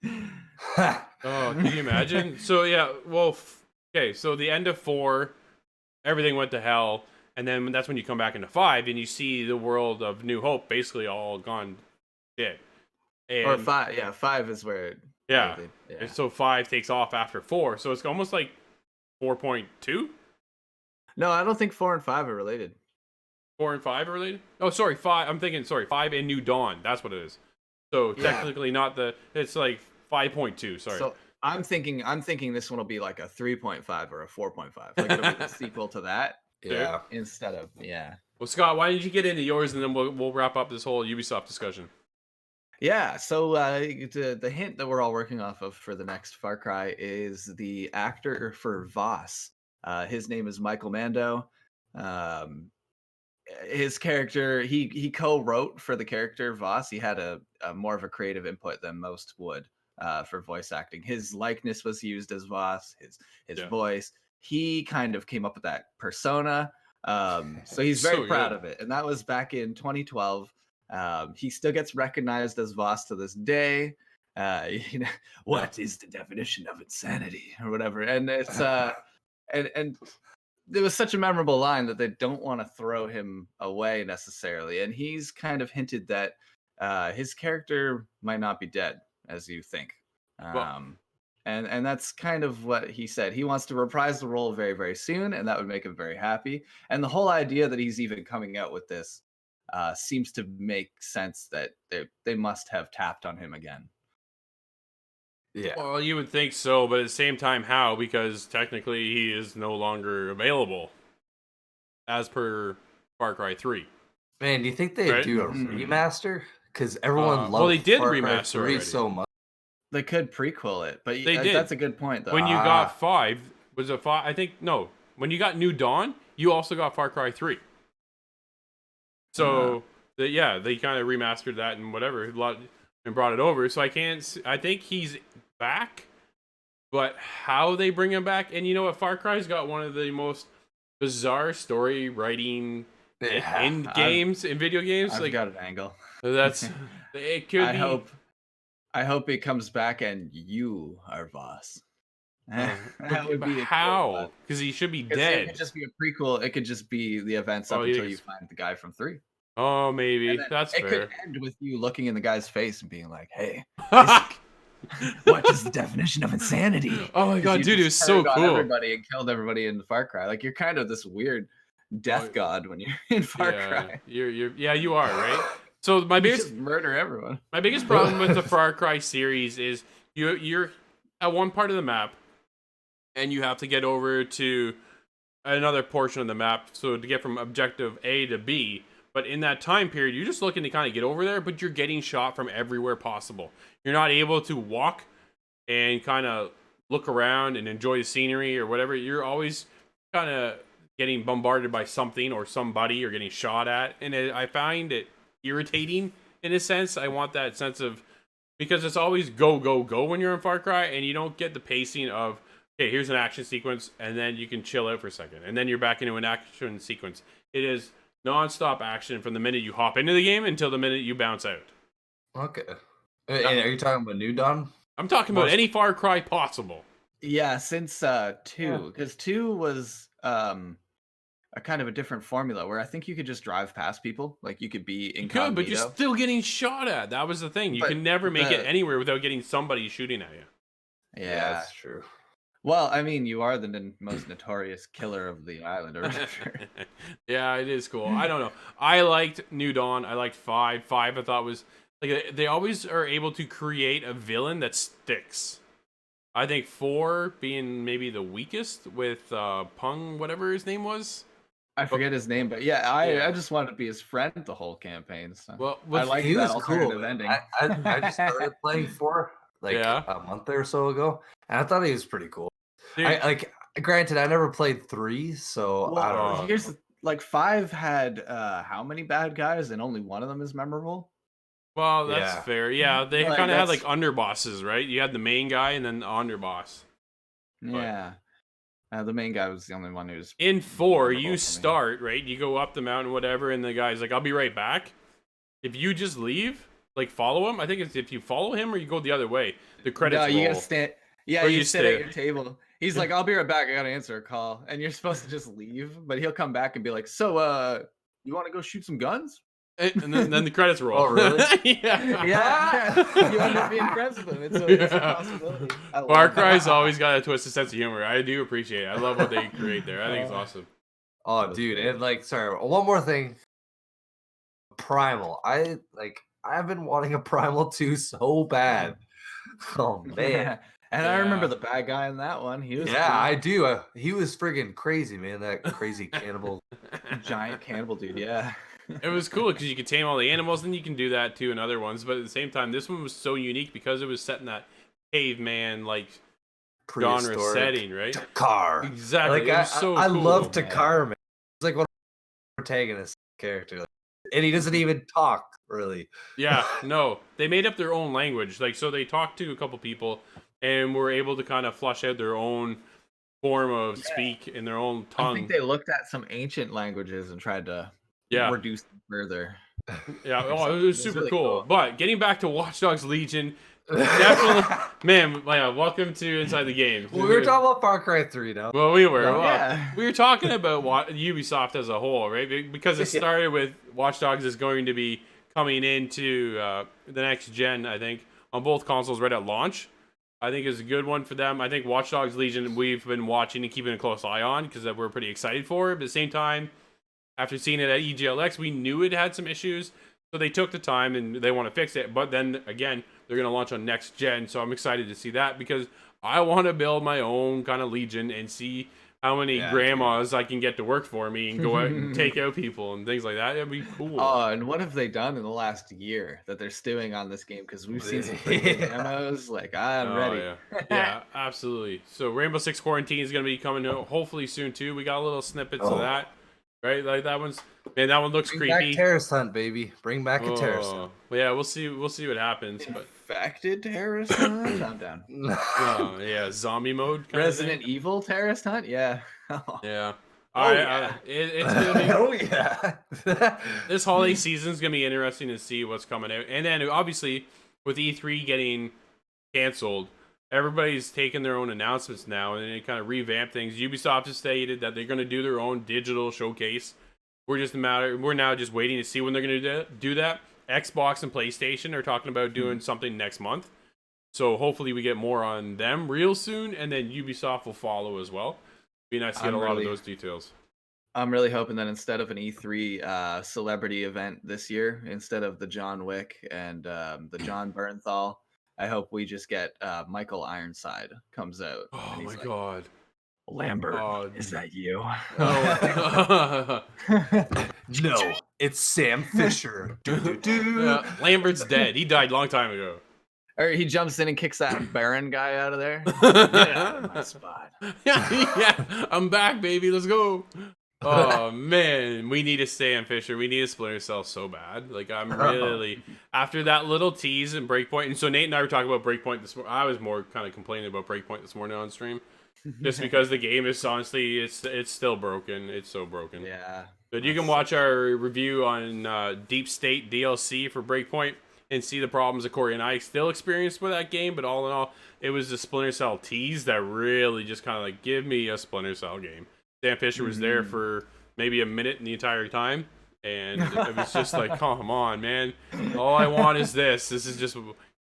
Oh, can you imagine? So yeah, well, okay. So the end of 4, everything went to hell, and then that's when you come back into 5, and you see the world of New Hope basically all gone shit. And, or 5, yeah, 5 is where. And so 5 takes off after 4, so it's almost like 4.2. No, I don't think 4 and 5 are related. 4 and 5 are related? Oh, sorry, 5. I'm thinking, 5 and New Dawn. That's what it is. So technically not it's like 5.2. Sorry. So I'm thinking this one will be like a 3.5 or a 4.5. Like it'll be the sequel to that. Yeah. Instead of Well, Scott, why don't you get into yours, and then we'll wrap up this whole Ubisoft discussion. Yeah, so the hint that we're all working off of for the next Far Cry is the actor for Voss. His name is Michael Mando. His character, he co-wrote for the character Voss. He had a more of a creative input than most would for voice acting. His likeness was used as Voss, his voice. He kind of came up with that persona. So he's very proud of it. And that was back in 2012. He still gets recognized as Voss to this day. What is the definition of insanity or whatever? And it's and it was such a memorable line that they don't want to throw him away necessarily. And he's kind of hinted that his character might not be dead as you think. And that's kind of what he said. He wants to reprise the role very, very soon, and that would make him very happy. And the whole idea that he's even coming out with this seems to make sense, that they must have tapped on him again. Yeah. Well, you would think so, but at the same time, how? Because technically he is no longer available as per Far Cry 3. Man, do you think they'd do a remaster? Because everyone loved they did Far Cry remaster 3 so much. They could prequel it, but they did. That's a good point, though. When you got 5, was it 5? I think, no. When you got New Dawn, you also got Far Cry 3. So, they kind of remastered that and whatever, and brought it over. So I think he's back, but how they bring him back, and you know what? Far Cry's got one of the most bizarre story writing in games, in video games. I've got an angle. That's, it could I hope it comes back and you are Voss. That would be how? Because he should be dead. It could just be a prequel. It could just be the events up until you find the guy from 3. Oh, maybe. That's fair. It could end with you looking in the guy's face and being like, hey, what is the definition of insanity? Oh my god, dude, it was so cool. Everybody and killed everybody in Far Cry. Like, you're kind of this weird death god when you're in Far Cry. You are, right? So my biggest just murder everyone. My biggest problem with the Far Cry series is you're at one part of the map, and you have to get over to another portion of the map. So to get from objective A to B. But in that time period, you're just looking to kind of get over there, but you're getting shot from everywhere possible. You're not able to walk and kind of look around and enjoy the scenery or whatever. You're always kind of getting bombarded by something or somebody or getting shot at. And I find it irritating in a sense. I want that sense of, because it's always go, go, go when you're in Far Cry, and you don't get the pacing of, okay, here's an action sequence, and then you can chill out for a second. And then you're back into an action sequence. It is non-stop action from the minute you hop into the game until the minute you bounce out. Okay. And are you talking about New Dawn? I'm talking about any Far Cry possible. Yeah, since 2, because 2 was a kind of a different formula where I think you could just drive past people, like you could be incognito. You could, but you're still getting shot at. That was the thing. You can never make it anywhere without getting somebody shooting at you. Yeah. that's true. Well, I mean, you are the most notorious killer of the island, or whatever. Yeah, it is cool. I don't know. I liked New Dawn. I liked 5. 5 I thought was like they always are able to create a villain that sticks. I think 4 being maybe the weakest with Pung, whatever his name was. I forget his name, but yeah, I Yeah. just wanted to be his friend the whole campaign. So Well, I with like He that was cool. alternative Man. ending. I just started playing 4 like Yeah. a month or so ago, and I thought he was pretty cool. dude, I like. Granted, I never played 3, so I don't Well, know. here's like 5 had how many bad guys, and only one of them is memorable. well, that's Yeah. fair. Yeah, they Like, kind of had like that's- underbosses, right? You had the main guy and then the underboss. Yeah, the main guy was the only one who's In 4, memorable you for me. start, right? You go up the mountain, whatever, and the guy's like, I'll be right back. If you just leave, like follow him, I think it's if you follow him or you go the other way, the credits No, you roll. gotta stand. Yeah, Or you you sit at stay. your table. He's like, "I'll be right back. I gotta answer a call," and you're supposed to just leave, but he'll come back and be like, "So, you want to go shoot some guns?" And then the credits roll. Oh, really? Yeah. Yeah, you end up being friends with him. It's a possibility. I Far love Cry's that. always got a twisted sense of humor. I do appreciate it. I love what they create there. I think it's awesome. Oh, was dude, great. and like, sorry, one more thing. Primal. I've been wanting a Primal 2 so bad. Oh man. And I remember Yeah. the bad guy in that one. He was Yeah, cool. I do. He was friggin' crazy, man. That crazy cannibal. Giant cannibal dude. Yeah. It was cool because you could tame all the animals, and you can do that too in other ones. But at the same time, this one was so unique because it was set in that caveman like genre Prehistoric setting, right? Takar. Exactly. Like It was so I cool. love Yeah. Takar, man. He's like one of the protagonist character. Like, and he doesn't even talk really. Yeah, no, they made up their own language. Like, so they talked to a couple people, and were able to kind of flush out their own form of speak in their own I tongue. think they looked at some ancient languages and tried to Yeah. reduce them further. Yeah, oh, it was It's super really cool. cool. But getting back to Watchdogs Legion, definitely, man. Yeah, welcome to Inside the Game. We were talking about Far Cry 3 now. Well, we were. Oh, Well, yeah. we were talking about Ubisoft as a whole, right? Because it started with Watchdogs is going to be coming into the next gen, I think, on both consoles right at launch. I think is a good one for them. I think Watchdogs Legion we've been watching and keeping a close eye on because we're pretty excited for it. But at the same time, after seeing it at EGLX, we knew it had some issues. So they took the time and they want to fix it. But then again, they're going to launch on next gen. So I'm excited to see that because I want to build my own kind of Legion and see how many grandmas I can get to work for me and go out and take out people and things like that. It'd be cool. Oh, and what have they done in the last year that they're stewing on this game? Because we've seen some pretty good demos. Like, I'm ready. Yeah. Yeah, absolutely. So Rainbow Six Quarantine is going to be coming out hopefully soon too. We got a little snippets of that. Right? Like that one looks Bring creepy. back Terrorist Hunt, baby. Bring back a Terrorist Hunt. Well, yeah, we'll see what happens. But Infected terrorist hunt? I'm down. yeah, zombie mode kind Resident Evil terrorist hunt? Yeah. of thing. Yeah. Oh, It's gonna be Oh yeah. this holiday season is gonna be interesting to see what's coming out. And then obviously with E3 getting canceled, everybody's taking their own announcements now and they kind of revamp things. Ubisoft has stated that they're gonna do their own digital showcase. We're now just waiting to see when they're gonna do that. Xbox and PlayStation are talking about doing something next month. So hopefully we get more on them real soon, and then Ubisoft will follow as well. Be nice to get a lot of those details. I'm really hoping that instead of an E3 celebrity event this year, instead of the John Wick and the John Bernthal, I hope we just get Michael Ironside comes out. Oh and he's my like, god. Lambert, Oh, is that you? Oh. No, it's Sam Fisher. Yeah, Lambert's dead. He died a long time ago. Or he jumps in and kicks that Baron guy out of there. Get out of my spot. Yeah, I'm back, baby. Let's go. Oh man, we need a Sam Fisher. We need a Splinter Cell so bad. Like I'm really after that little tease and Breakpoint. And so Nate and I were talking about Breakpoint this morning. I was more kind of complaining about Breakpoint this morning on stream, just because the game is honestly it's still broken. It's so broken. Yeah. But you can watch our review on Deep State DLC for Breakpoint and see the problems that Corey and I still experienced with that game. But all in all, it was the Splinter Cell tease that really just kind of like give me a Splinter Cell game. Sam Fisher was there for maybe a minute in the entire time, and it was just like, come on, man! All I want is this. This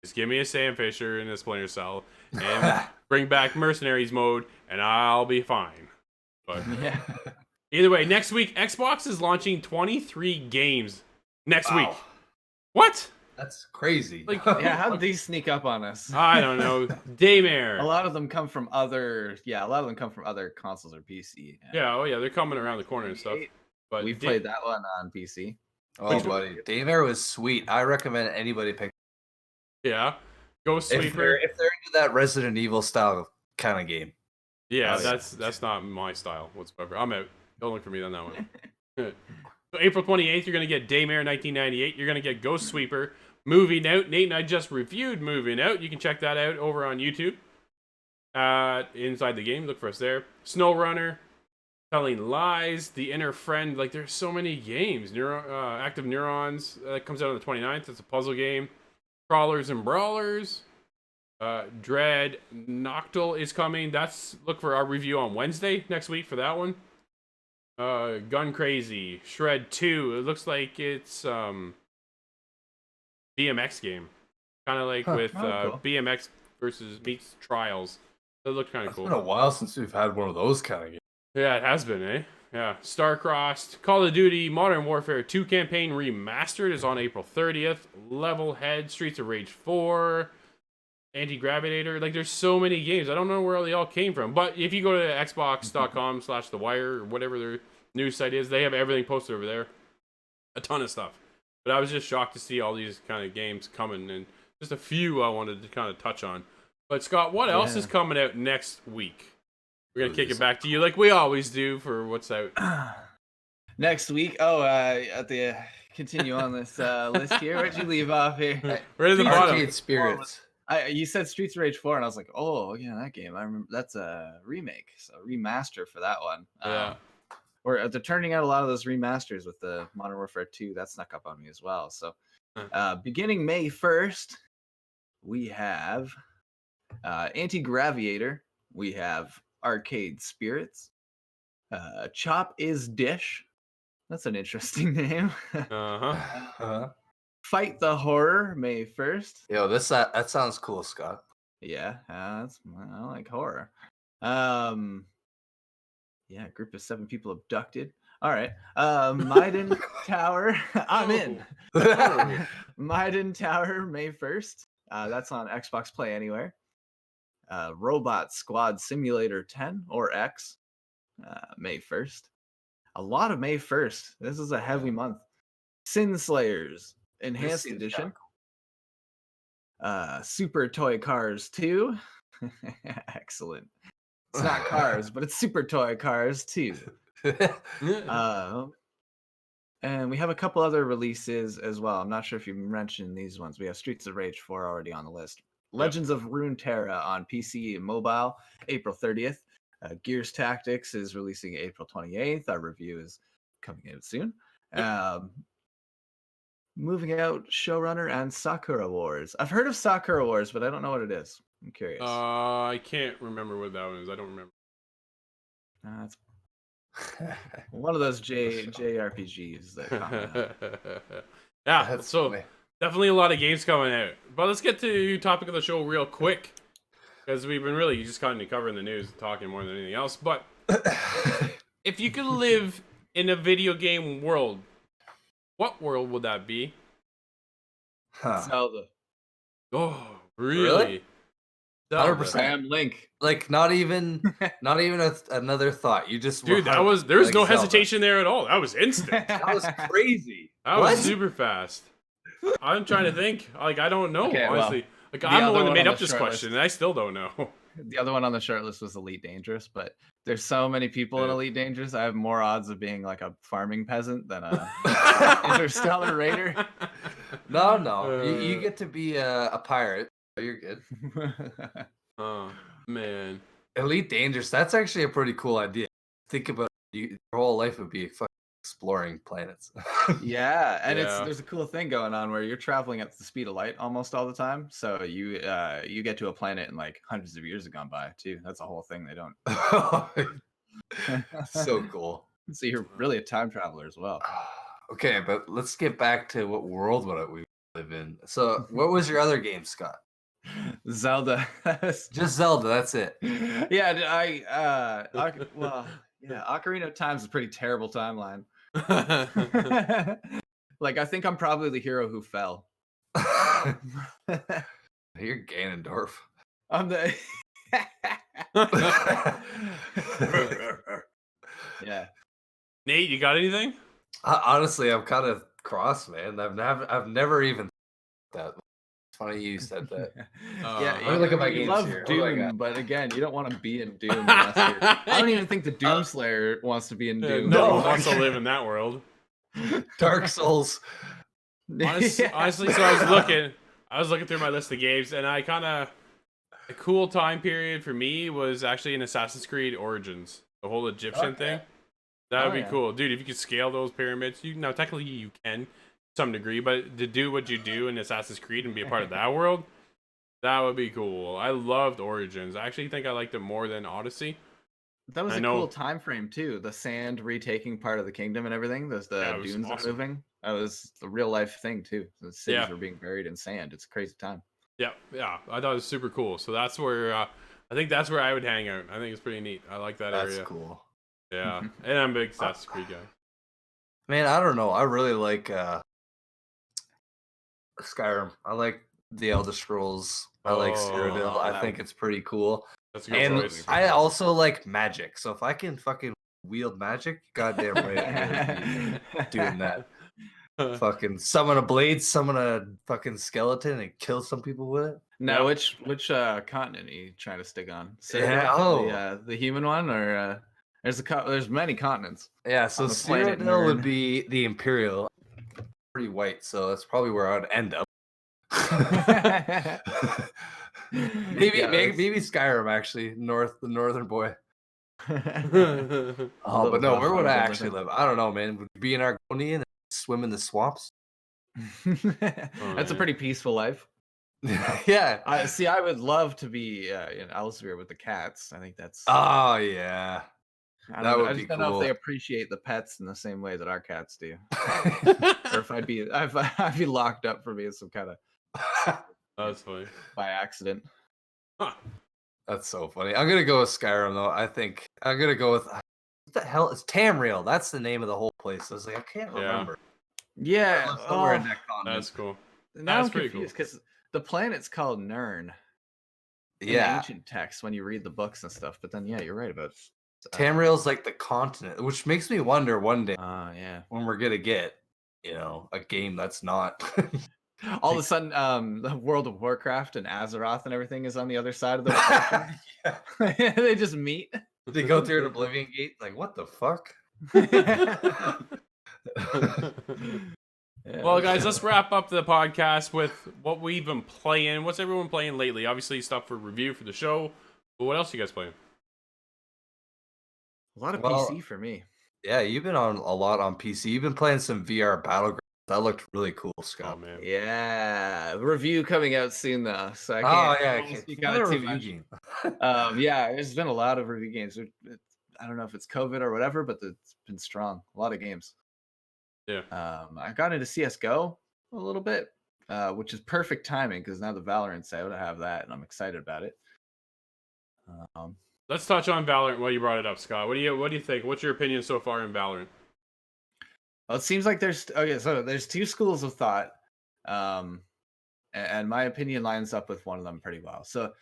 Just give me a Sam Fisher in a Splinter Cell and bring back Mercenaries mode, and I'll be fine. But Yeah. either way, next week, Xbox is launching 23 games next week. Wow. What? That's crazy. Like, Yeah, how did these sneak up on us? I don't know. Daymare. A lot of them come from other consoles or PC. Yeah, oh yeah, they're coming around the corner and stuff. But We've played that one on PC. Oh, buddy. Daymare was sweet. I recommend anybody pick. Yeah. Ghost Sweeper. If they're into that Resident Evil style kind of game. Yeah, Oh, yeah. that's not my style whatsoever. I'm out. Don't look for me on that one. So April 28th, you're going to get Daymare 1998. You're going to get Ghost Sweeper. Moving Out. Nate and I just reviewed Moving Out. You can check that out over on YouTube. Inside the game, look for us there. SnowRunner. Telling Lies. The Inner Friend. Like, there's so many games. Active Neurons. That comes out on the 29th. It's a puzzle game. Crawlers and Brawlers. Dread Noctil is coming. Look for our review on Wednesday next week for that one. Gun Crazy, Shred 2. It looks like it's BMX game, kind of like with cool. BMX versus meets Trials. It looked kind of It's cool. been a while since we've had one of those kind of games. Yeah, it has been, eh? Yeah. Starcrossed, Call of Duty, Modern Warfare 2 campaign remastered is on April 30th. Levelhead, Streets of Rage 4. Anti-Gravitator, like there's so many games. I don't know where they all came from. But if you go to xbox.com/thewire or whatever their news site is, they have everything posted over there. A ton of stuff. But I was just shocked to see all these kind of games coming, and just a few I wanted to kind of touch on. But Scott, what else is coming out next week? We're gonna kick it back to you like we always do for what's out. Next week. Continue on this list here. Where'd you leave off here? Right at the bottom. Arcade Spirits. You said Streets of Rage 4, and I was like, oh, yeah, that game. I remember that's a remake, so remaster for that one. Yeah. Or they're turning out a lot of those remasters with the Modern Warfare 2. That snuck up on me as well. So, beginning May 1st, we have Anti-Graviator. We have Arcade Spirits. Chop is Dish. That's an interesting name. Fight the Horror, May 1st. Yo, that sounds cool, Scott. Yeah, I like horror. Yeah, a group of 7 people abducted. All right. Maiden Tower. I'm in. Maiden Tower, May 1st. That's on Xbox Play Anywhere. Robot Squad Simulator 10 or X, May 1st. A lot of May 1st. This is a heavy month. Sin Slayers Enhanced Edition. Super Toy Cars 2. Excellent. It's not Cars, but it's Super Toy Cars 2. And we have a couple other releases as well. I'm not sure if you mentioned these ones. We have Streets of Rage 4 already on the list. Legends of Runeterra on PC and mobile, April 30th. Gears Tactics is releasing April 28th. Our review is coming out soon. Moving out, Showrunner and Sakura Wars. I've heard of Sakura Wars, but I don't know what it is. I'm curious. I can't remember what that one is. I don't remember. It's one of those JRPGs that come out. Yeah, That's so funny. definitely a lot of games coming out. But let's get to topic of the show real quick, because we've been really just kind of covering the news and talking more than anything else. But if you could live in a video game world, what world would that be? Zelda. Oh, really? 100%. Sam Link. Like not even another thought. You just Dude, there was no Zelda. hesitation there at all. That was instant. That was crazy. That was super fast. I'm trying to think. Like, I don't know, Okay, honestly. the I'm the other one that one made on up the this short question, list. and I still don't know. The other one on the short list was Elite Dangerous, but there's so many people in Elite Dangerous. I have more odds of being like a farming peasant than a interstellar raider. No. You get to be a pirate. You're good. Oh, man. Elite Dangerous. That's actually a pretty cool idea. Think about it. Your whole life would be fucking exploring planets. Yeah, and Yeah. there's a cool thing going on where you're traveling at the speed of light almost all the time. So you get to a planet and like hundreds of years have gone by too. That's a whole thing they don't. So cool. So you're really a time traveler as well. Okay, but let's get back to what world would we live in. So, what was your other game, Scott? Zelda. Just Zelda. That's it. Yeah, well, yeah, Ocarina of Time is a pretty terrible timeline. Like, I think I'm probably the hero who fell. You're Ganondorf. I'm the. Yeah. Nate, you got anything? Honestly, I'm kind of cross, man. I've never even that. It's funny you said that. Yeah, let me look at my you games love here. What do I Doom, got? but again, you don't want to be in Doom unless you're. I don't even think the Doomslayer wants to be in Doom. No one wants to live in that world. Dark Souls. Honestly, so I was looking through my list of games, and I kind of a cool time period for me was actually in Assassin's Creed Origins, the whole Egyptian thing. That would be cool, dude. If you could scale those pyramids, now technically you can to some degree, but to do what you do in Assassin's Creed and be a part of that world, that would be cool. I loved Origins. I actually think I liked it more than Odyssey. That was a cool time frame too. The sand retaking part of the kingdom and everything. The dunes are moving. That was the real life thing too. The cities were being buried in sand. It's a crazy time. Yeah. I thought it was super cool. So that's where I think that's where I would hang out. I think it's pretty neat. I like that area. That's cool. Yeah, and I'm a big Assassin's Creed guy. Man, I don't know. I really like Skyrim. I like the Elder Scrolls. I like Cyrodiil. I think it's pretty cool. That's a good choice. I also like magic. So if I can fucking wield magic, goddamn right, I'm gonna be doing that. Fucking summon a blade, summon a fucking skeleton, and kill some people with it. Now, which continent are you trying to stick on? The human one, or there's many continents. Yeah, so Cyrodiil would be the Imperial. Pretty white, so that's probably where I would end up. maybe Skyrim, actually, the northern boy. But no, where would I actually live? I don't know, man. Would be in Argonian and swim in the swamps? That's a pretty peaceful life. Yeah. I would love to be in Elsewhere with the cats. I think that's. Oh yeah. I just don't know if they appreciate the pets in the same way that our cats do, or if I'd be locked up for being some kind of. That's funny. By accident. Huh. That's so funny. I'm gonna go with Skyrim though. I think I'm gonna go with what the hell is Tamriel? That's the name of the whole place. I was like, I can't remember. Yeah. Somewhere in that continent. That's cool. Now I'm confused because the planet's called Nirn. In ancient texts when you read the books and stuff. But then you're right about. Tamriel's like the continent, which makes me wonder one day. When we're gonna get, a game that's not. All of a sudden, the World of Warcraft and Azeroth and everything is on the other side of the. They just meet. They go through an Oblivion Gate. Like, what the fuck? Well, guys, let's wrap up the podcast with what we've been playing. What's everyone playing lately? Obviously, stuff for review for the show. But what else are you guys playing? A lot of PC for me. Yeah, you've been on a lot on PC. You've been playing some VR Battlegrounds. That looked really cool, Scott. Oh, man. Yeah, review coming out soon though, so I can't speak on it too much. There's been a lot of review games. I don't know if it's COVID or whatever, but it's been strong. A lot of games. Yeah. I got into CS:GO a little bit, which is perfect timing because now the Valorant's out. I have that, and I'm excited about it. Let's touch on Valorant while you brought it up, Scott. What do you think? What's your opinion so far in Valorant? Well, it seems like there's two schools of thought, and my opinion lines up with one of them pretty well. So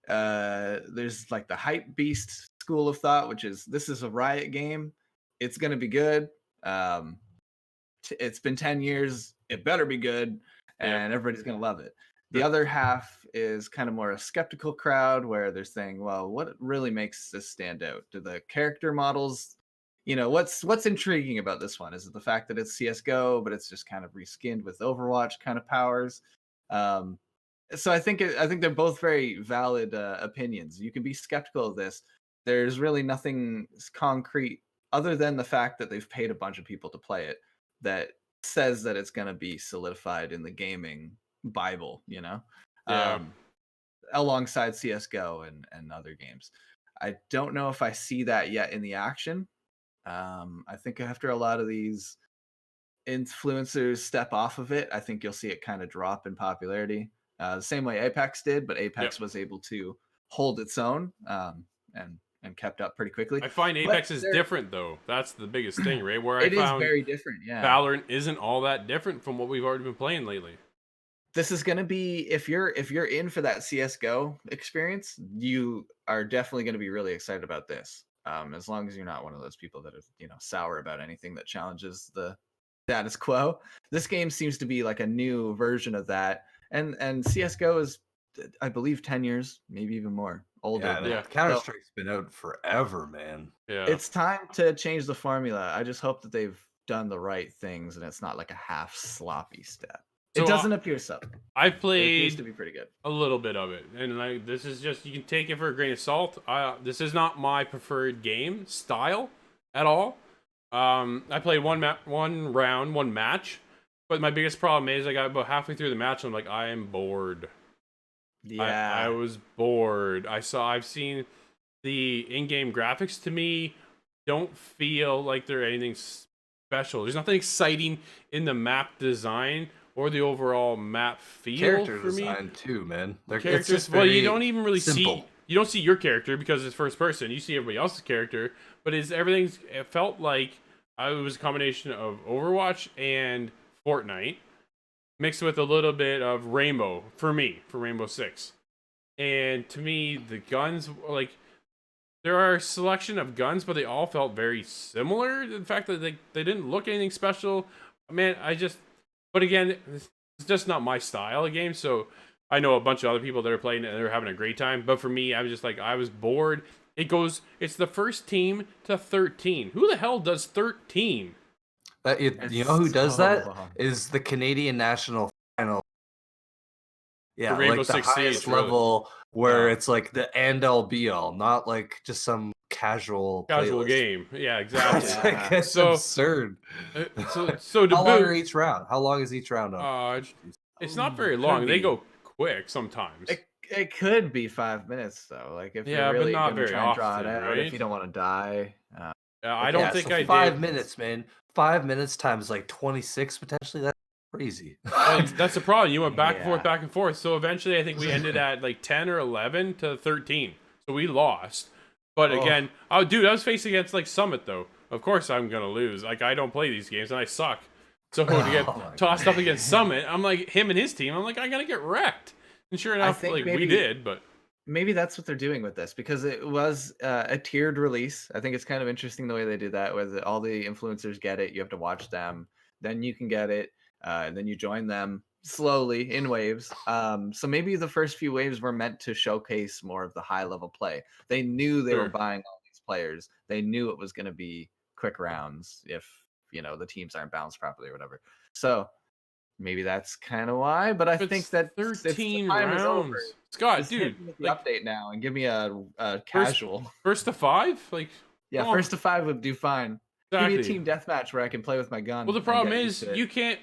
there's like the hype beast school of thought, which is this is a Riot game, it's gonna be good. It's been 10 years, it better be good, and everybody's gonna love it. The other half is kind of more a skeptical crowd where they're saying, well, what really makes this stand out? Do the character models, what's intriguing about this one? Is it the fact that it's CS:GO, but it's just kind of reskinned with Overwatch kind of powers? So I think they're both very valid opinions. You can be skeptical of this. There's really nothing concrete other than the fact that they've paid a bunch of people to play it that says that it's going to be solidified in the gaming Bible, alongside CS:GO and other games. I don't know if I see that yet in the action. I think after a lot of these, influencers step off of it, I think you'll see it kind of drop in popularity. The same way Apex did, but Yep. Apex was able to hold its own and kept up pretty quickly. I find But Apex is different though. That's the biggest thing, right? Where I it is found very different. Yeah. Valorant isn't all that different from what we've already been playing lately. This is going to be, if you're in for that CS:GO experience, you are definitely going to be really excited about this. As long as you're not one of those people that are, sour about anything that challenges the status quo. This game seems to be like a new version of that. And CS:GO is, I believe, 10 years, maybe even more older. Yeah. Counter-Strike's been out forever, man. Yeah. It's time to change the formula. I just hope that they've done the right things and it's not like a half sloppy step. So, It doesn't appear so. I've It appears played to be pretty good. a little bit of it, and like this is just, you can take it for a grain of salt. This is not my preferred game style at all. I played one match, but my biggest problem is I got about halfway through the match and I'm like, I am bored. Yeah. I was bored. I've seen the in-game graphics, to me, don't feel like they're anything special. There's nothing exciting in the map design or the overall map feel Character for me. design too, man. Characters, well, you don't even really simple. see. You don't see your character because it's first person. You see everybody else's character, but it felt like it was a combination of Overwatch and Fortnite mixed with a little bit of Rainbow for Rainbow Six. And to me, the guns, like, there are a selection of guns, but they all felt very similar. The fact that they didn't look anything special, man, but again, it's just not my style of game. So I know a bunch of other people that are playing it and they're having a great time. But for me, I was just like, I was bored. It's the first team to 13. Who the hell does 13? You know who does so that? long. Is the Canadian national final. Yeah, The Rainbow like the Six highest Siege, really. level where Yeah. it's like the end all be all, not like just some casual playlist. game. Yeah, exactly. It's like, it's So- absurd. So to How long boot, are each round? How long is each round on? it's not very Could long. They be. go quick sometimes. It could be 5 minutes though. Like if Yeah, you're but really not gonna very try and draw it often, out, right? if you don't want to die. I don't Yeah, think so I 5 did. minutes, man. 5 minutes times like 26 potentially. That's crazy. And that's the problem. You went back and Yeah. back and forth. So eventually, I think we ended at like 10 or 11 to 13. So we lost. But Oh. again, dude, I was facing against like Summit though. Of course, I'm gonna lose. Like, I don't play these games and I suck. So to get Oh my tossed up against Summit, I'm like, him and his team, I'm like, I gotta get wrecked. And sure enough, think like, we maybe- did. But Maybe that's what they're doing with this because it was a tiered release. I think it's kind of interesting the way they did that, where all the influencers get it. You have to watch them, then you can get it, and then you join them slowly in waves. So maybe the first few waves were meant to showcase more of the high level play. They knew they were Sure. buying all these players. They knew it was going to be quick rounds if the teams aren't balanced properly or whatever. So maybe that's kind of why. But I it's think that 13 the time is over. rounds. Scott, Just hit dude, me with the like, update now and give me a casual. first to 5? Like, Yeah, come on. first to 5 would do fine. Give me a Exactly. team deathmatch where I can play with my gun. Well, the and problem get is used to it. you can't.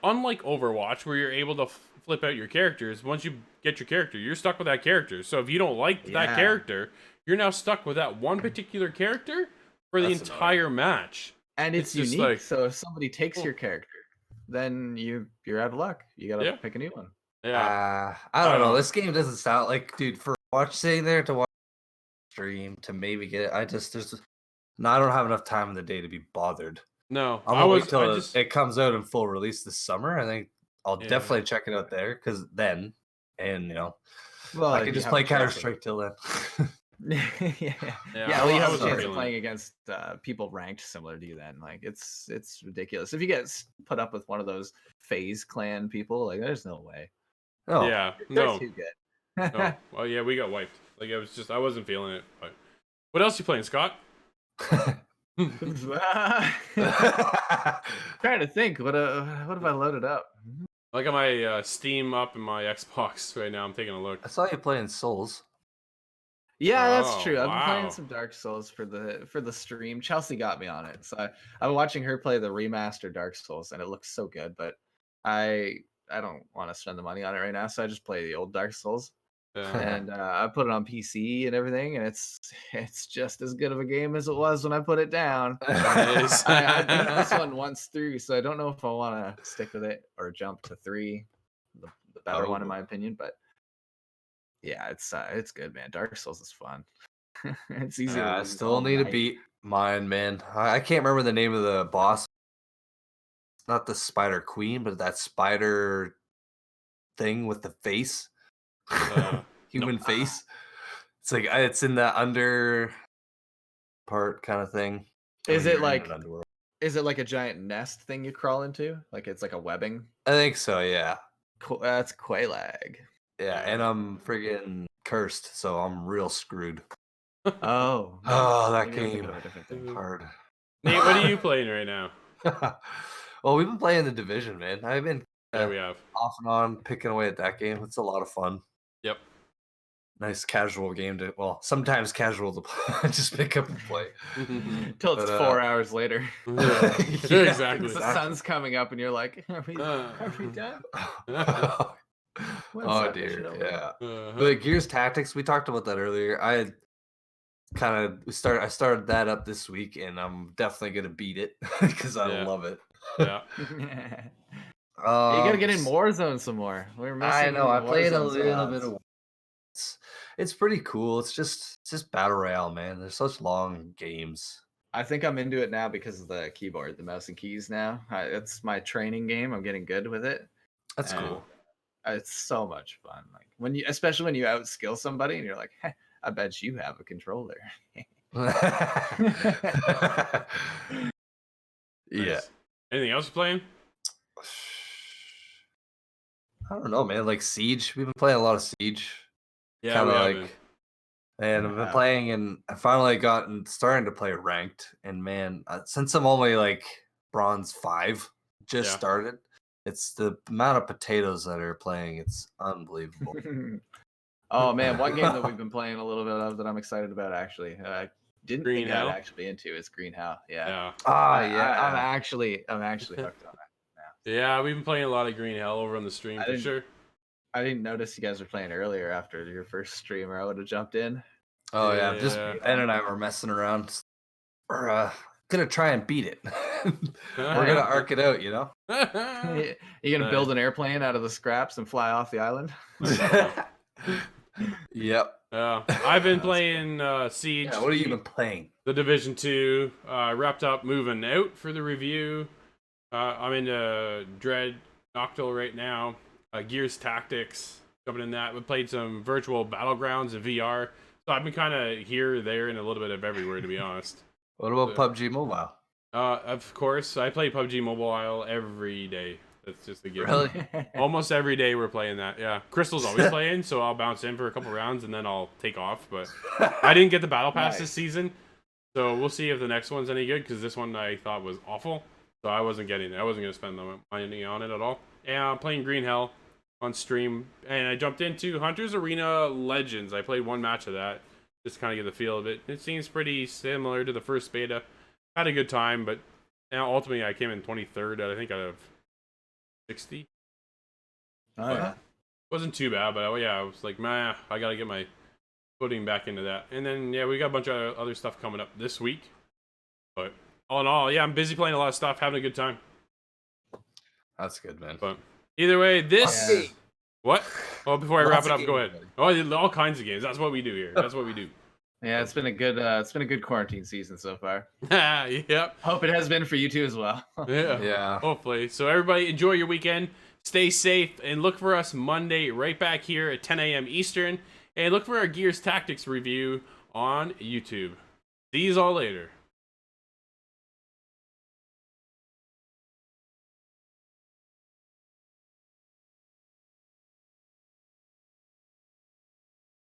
Unlike Overwatch, where you're able to flip out your characters. Once you get your character, you're stuck with that character. So if you don't like that Yeah. character, you're now stuck with that one particular character for the That's entire match. and it's it's just unique. like- So if somebody takes Oh. your character, then you're out of luck. You gotta Yeah. pick a new one. Yeah, I don't know. Um, This game doesn't sound like, dude, for sitting there to watch stream to maybe get it. I don't have enough time in the day to be bothered. no, I'm I gonna was. wait till I just, it comes out in full release this summer. I think I'll Yeah. definitely check it out there because then, and Well, I if can you just have play a chance Counter of- Strike till then. yeah. Yeah, Well, you I have a wasn't chance of feeling playing against people ranked similar to you. Then, like, it's ridiculous. If you get put up with one of those FaZe clan people, like, there's no way. Oh, yeah, They're no, too good. no. Well, yeah, we got wiped. Like, I wasn't feeling it. But what else you playing, Scott? Trying to think. What have I loaded up? I got my Steam up and my Xbox right now. I'm taking a look. I saw you playing Souls. Yeah, Oh, that's true. I've been wow. playing some Dark Souls for the stream. Chelsea got me on it, so I'm watching her play the remastered Dark Souls, and it looks so good. But I don't want to spend the money on it right now, so I just play the old Dark Souls. and I put it on PC and everything, and it's just as good of a game as it was when I put it down. I beat this one once through, so I don't know if I want to stick with it or jump to 3, the better one in my opinion. But yeah, it's good, man. Dark Souls is fun. It's easy. I still need to beat mine, man. I can't remember the name of the boss. Not the Spider Queen, but that spider thing with the face. Human face. It's like it's in the under part kind of thing. Is it like a giant nest thing you crawl into? Like it's like a webbing? I think so, yeah. That's Quelaag. Yeah, and I'm friggin' cursed, so I'm real screwed. Oh. That game hard. Nate, what are you playing right now? Well, we've been playing The Division, man. I've been we have off and on picking away at that game. It's a lot of fun. Yep. Nice casual game to, sometimes casual to just pick up and play. Till it's 4 hours later. Yeah, exactly. The sun's coming up and you're like, are we done? Oh dear, yeah. The Gears Tactics, we talked about that earlier. I started that up this week, and I'm definitely gonna beat it because I love it. Yeah. You gotta get in Warzone some more. We're missing. I know. I played a Warzone little bit of. It's pretty cool. It's just battle royale, man. They're such long games. I think I'm into it now because of the keyboard, the mouse and keys. Now it's my training game. I'm getting good with it. That's cool. It's so much fun. Like especially when you outskill somebody, and you're like, hey, I bet you have a controller. Yeah. Anything else playing? I don't know, man. Like Siege. We've been playing a lot of Siege. Yeah, and I've been playing, and I finally starting to play ranked. And man, since I'm only like bronze 5, started. It's the amount of potatoes that are playing. It's unbelievable. Oh man, one game that we've been playing a little bit of that I'm excited about actually. Didn't Green think Hell? I'd actually be into is Green Hell. Yeah. Yeah. I'm actually hooked on it now. Yeah, we've been playing a lot of Green Hell over on the stream for sure. I didn't notice you guys were playing earlier after your first stream, or I would have jumped in. Oh yeah, just Ben and I were messing around. We're gonna try and beat it. We're gonna arc it out, you know. You gonna build an airplane out of the scraps and fly off the island? Yep. I've been playing Siege. Yeah, what have you been playing? The Division 2. Wrapped up moving out for the review. I'm into Dread Noctil right now. Gears Tactics, jumping in that. We played some virtual battlegrounds in VR. So I've been kind of here, there, and a little bit of everywhere, to be honest. What about PUBG Mobile? Of course, I play PUBG Mobile every day. That's just a given. Really? Almost every day we're playing that. Yeah, Crystal's always playing, so I'll bounce in for a couple rounds and then I'll take off. But I didn't get the battle pass this season, so we'll see if the next one's any good. Because this one I thought was awful, so I wasn't getting it. I wasn't gonna spend the money on it at all. And I'm playing Green Hell on stream, and I jumped into Hunter's Arena Legends. I played one match of that, just kind of get the feel of it. It seems pretty similar to the first beta. Had a good time, but ultimately I came in 23rd, I think, out of 60. Oh yeah. Wasn't too bad, but I was like, man, I gotta get my footing back into that. And then we got a bunch of other stuff coming up this week. But all in all, I'm busy playing a lot of stuff, having a good time. That's good, man. But either way, what? Oh, before I wrap it up, go ahead. Oh, all kinds of games. That's what we do here. That's what we do. Yeah, it's been a good quarantine season so far. Yep. Hope it has been for you too as well. Yeah. Hopefully. So everybody, enjoy your weekend. Stay safe, and look for us Monday right back here at 10 a.m. Eastern. And look for our Gears Tactics review on YouTube. See you all later.